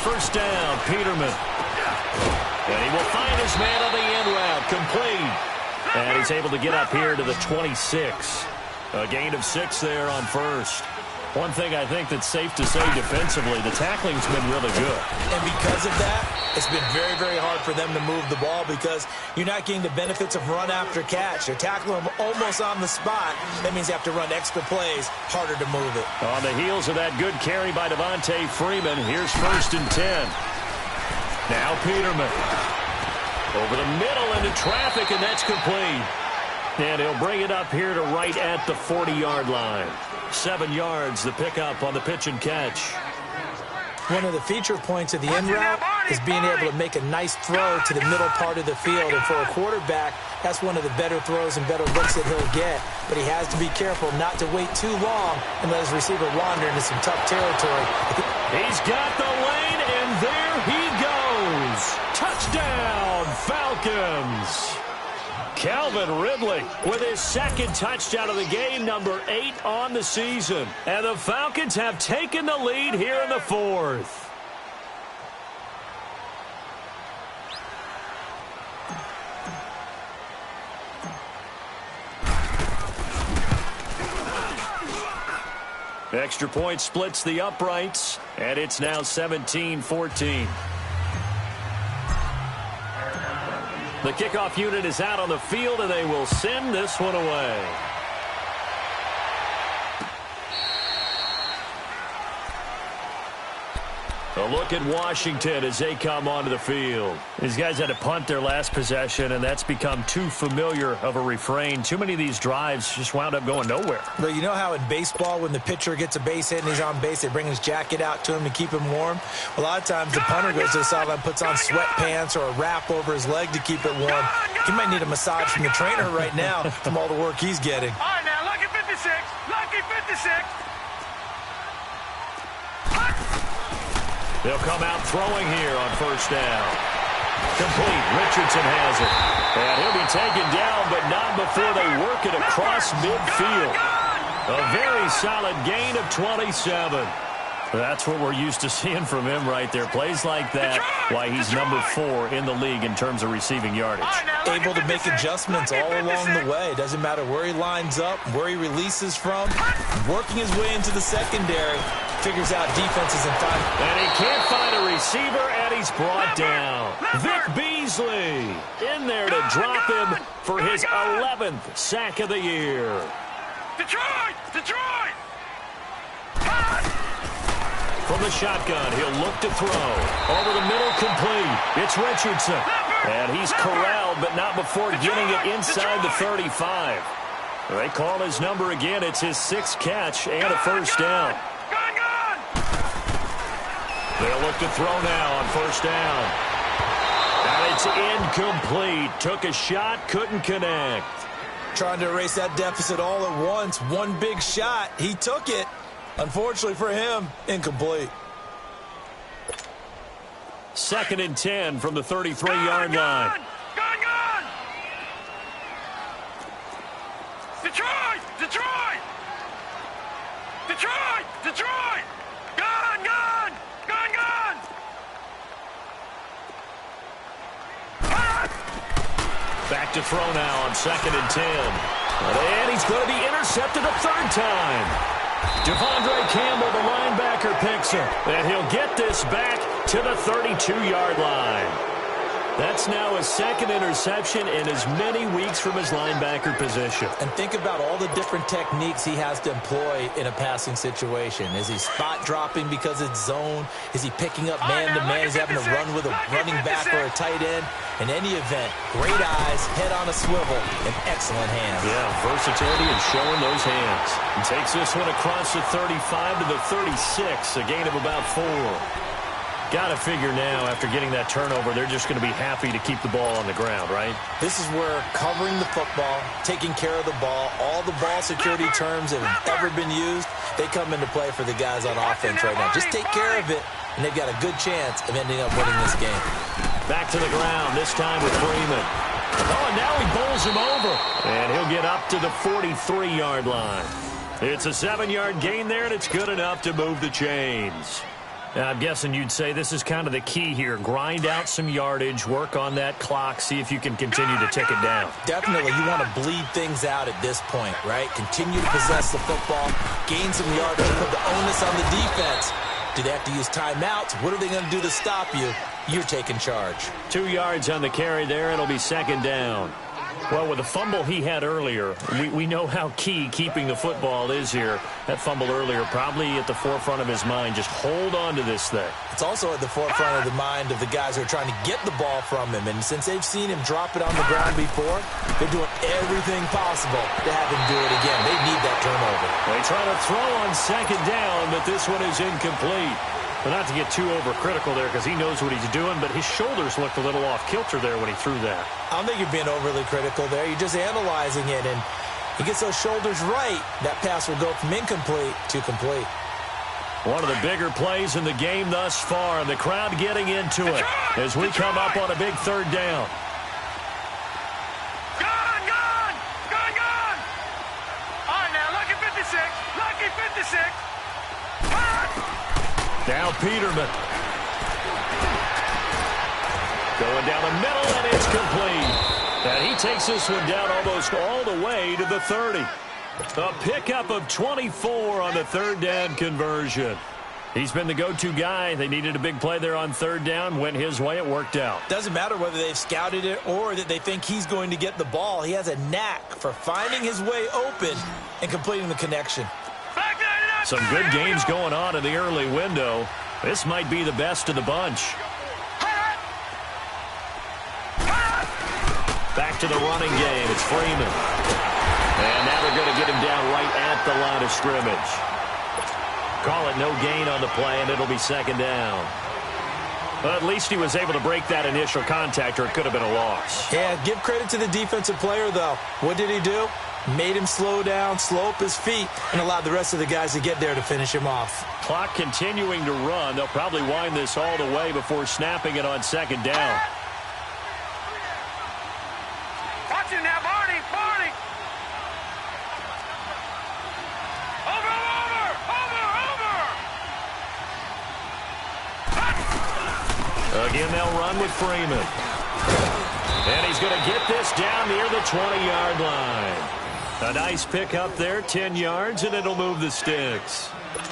First down, Peterman. And he will find his man on the end route, complete. And he's able to get up here to the 26. A gain of 6 there on first. One thing I think that's safe to say defensively, the tackling's been really good. And because of that, it's been very, very hard for them to move the ball because you're not getting the benefits of run after catch. They're tackling them almost on the spot. That means you have to run extra plays, harder to move it. On the heels of that good carry by Devontae Freeman, here's 1st and 10. Now Peterman. Over the middle into traffic, and that's complete. And he'll bring it up here to right at the 40-yard line. 7 yards, the pickup on the pitch and catch. One of the feature points of the end route is being able to make a nice throw to the middle part of the field. And for a quarterback, that's one of the better throws and better looks that he'll get. But he has to be careful not to wait too long and let his receiver wander into some tough territory. He's got the lane, and there he goes. Touchdown, Falcons. Calvin Ridley with his 2nd touchdown of the game, number 8 on the season. And the Falcons have taken the lead here in the 4th. Extra point splits the uprights, and it's now 17-14. The kickoff unit is out on the field, and they will send this one away. A look at Washington as they come onto the field. These guys had to punt their last possession, and that's become too familiar of a refrain. Too many of these drives just wound up going nowhere. But you know how in baseball, when the pitcher gets a base hit and he's on base, they bring his jacket out to him to keep him warm? A lot of times the punter goes to the sideline, puts on sweatpants or a wrap over his leg to keep it warm. He might need a massage from the trainer right now from all the work he's getting. All right, now, lucky 56. Lucky 56. They'll come out throwing here on first down. Complete. Richardson has it. And he'll be taken down, but not before they work it across midfield. A very solid gain of 27. That's what we're used to seeing from him right there. Plays like that, why he's number 4 in the league in terms of receiving yardage. Able to make adjustments all along the way. Doesn't matter where he lines up, where he releases from. Working his way into the secondary. Figures out defenses and finds. And he can't find a receiver, and he's brought down. Vic Beasley in there to drop him for his 11th sack of the year. Detroit! Detroit! From the shotgun, he'll look to throw. Over the middle, complete. It's Richardson. And he's corralled, but not before getting it inside the 35. They call his number again. It's his 6th catch and a first down. They'll look to throw now on first down. And it's incomplete. Took a shot, couldn't connect. Trying to erase that deficit all at once. One big shot. He took it. Unfortunately for him, incomplete. 2nd and 10 from the 33-yard line. Gone! Detroit! Detroit! Detroit! Detroit! Gone! Back to throw now on 2nd and 10. And he's going to be intercepted a 3rd time. Devondre Campbell, the linebacker, picks him. And he'll get this back to the 32-yard line. That's now his 2nd interception in as many weeks from his linebacker position. And think about all the different techniques he has to employ in a passing situation. Is he spot dropping because it's zone? Is he picking up man-to-man? Is he having to run with a running back or a tight end? In any event, great eyes, head on a swivel, and excellent hands. Yeah, versatility and showing those hands. He takes this one across the 35 to the 36, a gain of about 4. Got to figure now, after getting that turnover, they're just going to be happy to keep the ball on the ground, right? This is where covering the football, taking care of the ball, all the ball security terms that have ever been used, they come into play for the guys on offense right now. Just take care of it, and they've got a good chance of ending up winning this game. Back to the ground, this time with Freeman. Oh, and now he bowls him over. And he'll get up to the 43-yard line. It's a 7-yard gain there, and it's good enough to move the chains. Now, I'm guessing you'd say this is kind of the key here. Grind out some yardage, work on that clock, see if you can continue to tick it down. Definitely, you want to bleed things out at this point, right? Continue to possess the football, gain some yardage, put the onus on the defense. Do they have to use timeouts? What are they going to do to stop you? You're taking charge. 2 yards on the carry there. It'll be 2nd down. Well, with the fumble he had earlier, we know how key keeping the football is here. That fumble earlier probably at the forefront of his mind. Just hold on to this thing. It's also at the forefront of the mind of the guys who are trying to get the ball from him. And since they've seen him drop it on the ground before, they're doing everything possible to have him do it again. They need that turnover. They try to throw on 2nd down, but this one is incomplete. But not to get too overcritical there because he knows what he's doing, but his shoulders looked a little off kilter there when he threw that. I don't think you're being overly critical there. You're just analyzing it, and he gets those shoulders right. That pass will go from incomplete to complete. One of the bigger plays in the game thus far, and the crowd getting into it as we come up on a big 3rd down. Gone! All right, now, lucky 56. Lucky 56. Now Peterman. Going down the middle, and it's complete. And he takes this one down almost all the way to the 30. A pickup of 24 on the 3rd down conversion. He's been the go-to guy. They needed a big play there on 3rd down. Went his way. It worked out. Doesn't matter whether they've scouted it or that they think he's going to get the ball. He has a knack for finding his way open and completing the connection. Some good games going on in the early window. This might be the best of the bunch. Back to the running game. It's Freeman. And now they're going to get him down right at the line of scrimmage. Call it no gain on the play, and it'll be second down. But at least he was able to break that initial contact, or it could have been a loss. Yeah, give credit to the defensive player, though. What did he do? Made him slow down, slow up his feet, and allowed the rest of the guys to get there to finish him off. Clock continuing to run. They'll probably wind this all the way before snapping it on second down. Watch it now, Barney! Barney! Over! Again, they'll run with Freeman. And he's going to get this down near the 20-yard line. A nice pick up there, 10 yards, and it'll move the sticks.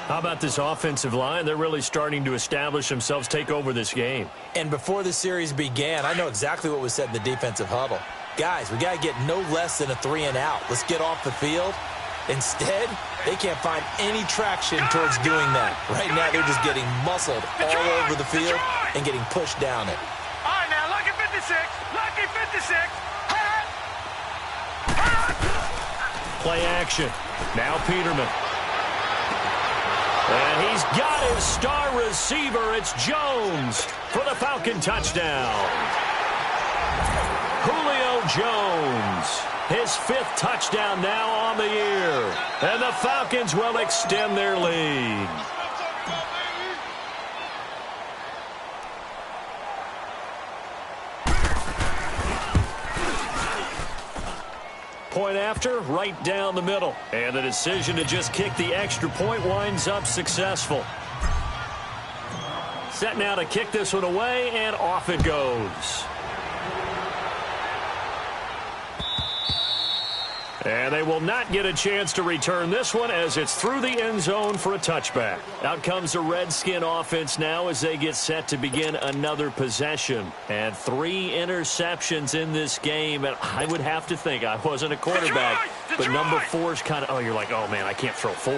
How about this offensive line? They're really starting to establish themselves, take over this game. And before the series began, I know exactly what was said in the defensive huddle. Guys, we got to get no less than a 3-and-out. Let's get off the field. Instead, they can't find any traction towards doing that. Right now, they're just getting muscled all over the field and getting pushed down it. All right, now, lucky 56. Lucky 56. Play action. Now Peterman. And he's got his star receiver. It's Jones for the Falcon touchdown. Julio Jones, his 5th touchdown now on the year. And the Falcons will extend their lead. Point after, right down the middle. And the decision to just kick the extra point winds up successful. Set now to kick this one away, and off it goes. And they will not get a chance to return this one as it's through the end zone for a touchback. Out comes the Redskin offense now as they get set to begin another possession. And 3 interceptions in this game. And I would have to think, I wasn't a quarterback, but number 4 is kind of, you're like, oh, man, I can't throw 4.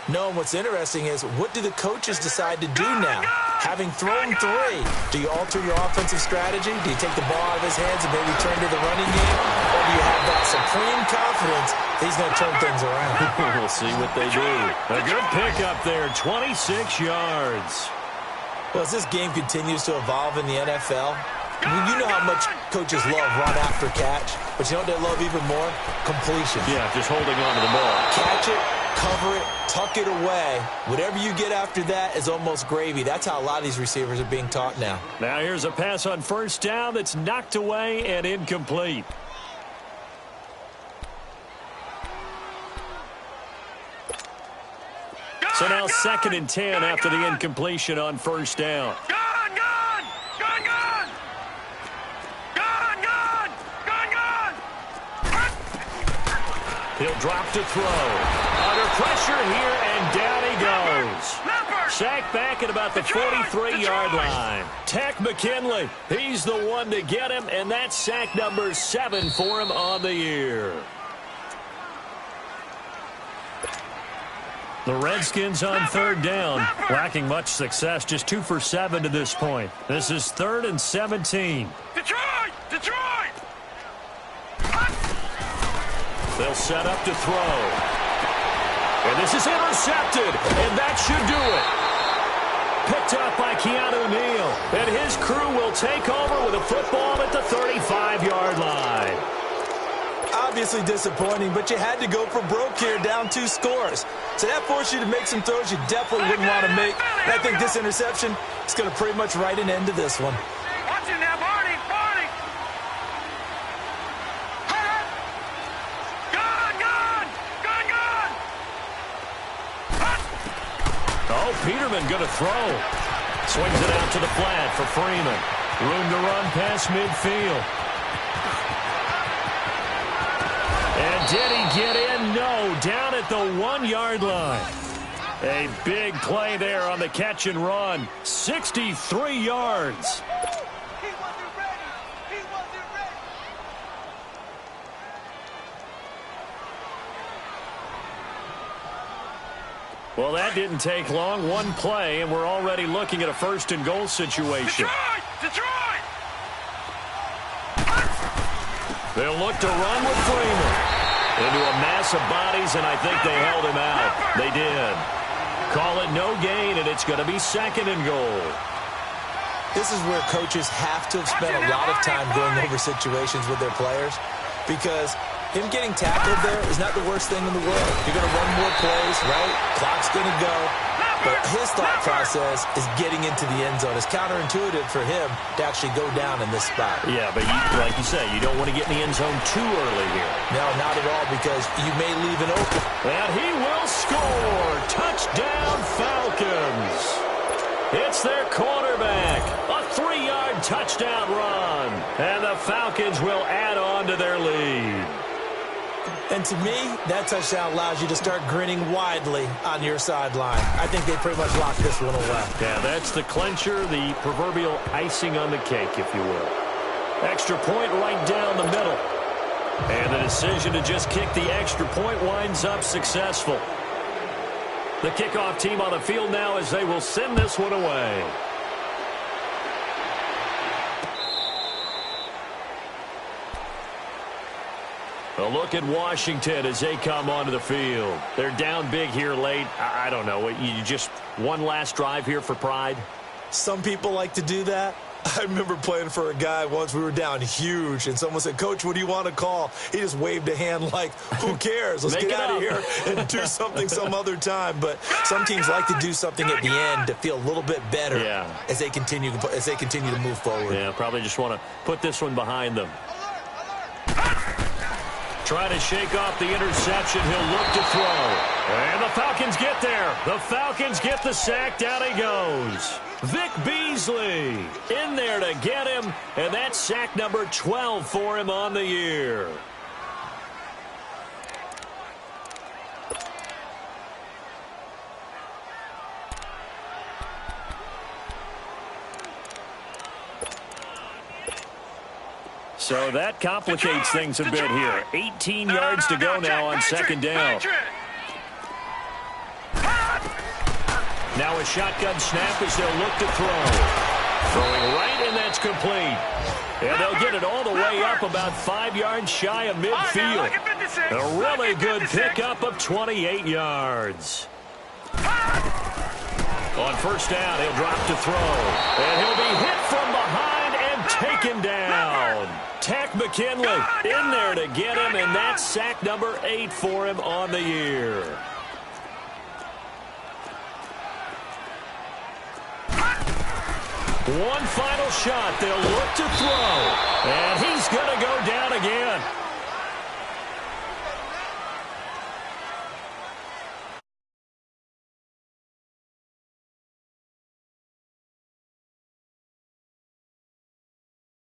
No, and what's interesting is, what do the coaches decide to do now? Having thrown 3, do you alter your offensive strategy? Do you take the ball out of his hands and maybe turn to the running game? Or do you have that supreme confidence that he's going to turn things around? We'll see what they do. A good pickup there, 26 yards. Well, as this game continues to evolve in the NFL, you know how much coaches love run after catch, but you know what they love even more? Completion. Yeah, just holding on to the ball. Catch it, cover it, tuck it away. Whatever you get after that is almost gravy. That's how a lot of these receivers are being taught now. Now here's a pass on first down that's knocked away and incomplete. So now 2nd and 10 after the incompletion on first down. He'll drop to throw. Under pressure here, and down he goes. Sacked back at about the 43-yard line. Takk McKinley, he's the one to get him, and that's sack number 7 for him on the year. The Redskins on 3rd down, lacking much success, just 2 for 7 to this point. This is 3rd and 17. Detroit! Detroit! They'll set up to throw. And this is intercepted, and that should do it. Picked up by Keanu Neal, and his crew will take over with a football at the 35-yard line. Obviously disappointing, but you had to go for broke here, down 2 scores. So that forced you to make some throws you definitely wouldn't want to make. And I think this interception is going to pretty much write an end to this one. Watch it now, Barney! Barney! Oh, Peterman going to throw. Swings it out to the flat for Freeman. Room to run past midfield. And did he get in? No, down at the 1-yard line. A big play there on the catch and run. 63 yards. Well, that didn't take long. One play, and we're already looking at a first-and-goal situation. Detroit! They'll look to run with Freeman into a mass of bodies, and I think they held him out. They did. Call it no gain, and it's going to be second and goal. This is where coaches have to have spent a lot of time going over situations with their players, because him getting tackled there is not the worst thing in the world. You're going to run more plays, right? Clock's going to go. But his thought process is getting into the end zone. It's counterintuitive for him to actually go down in this spot. Yeah, but like you say, you don't want to get in the end zone too early here. No, not at all, because you may leave it open. And he will score. Touchdown, Falcons. It's their quarterback. A 3-yard touchdown run. And the Falcons will add on to their lead. And to me, that touchdown allows you to start grinning widely on your sideline. I think they pretty much locked this one away. Yeah, that's the clincher, the proverbial icing on the cake, if you will. Extra point right down the middle. And the decision to just kick the extra point winds up successful. The kickoff team on the field now as they will send this one away. A look at Washington as they come onto the field. They're down big here late. I don't know. You just one last drive here for pride? Some people like to do that. I remember playing for a guy once. We were down huge, and someone said, "Coach, what do you want to call?" He just waved a hand like, who cares? Let's get out of here and do something some other time. But some teams like to do something at the end to feel a little bit better as they continue to move forward. Yeah, probably just want to put this one behind them. Trying to shake off the interception. He'll look to throw. And the Falcons get there. The Falcons get the sack. Down he goes. Vic Beasley in there to get him. And that's sack number 12 for him on the year. So that complicates things a bit here. 18 yards to go now on second down. Now a shotgun snap as they'll look to throw. Throwing right, and that's complete. And they'll get it all the way up about 5 yards shy of midfield. A really good pickup of 28 yards. On first down, he'll drop to throw. And he'll be hit from behind and taken down. Takk McKinley in there to get him, and that's sack number 8 for him on the year. One final shot. They'll look to throw. And he's going to go down again.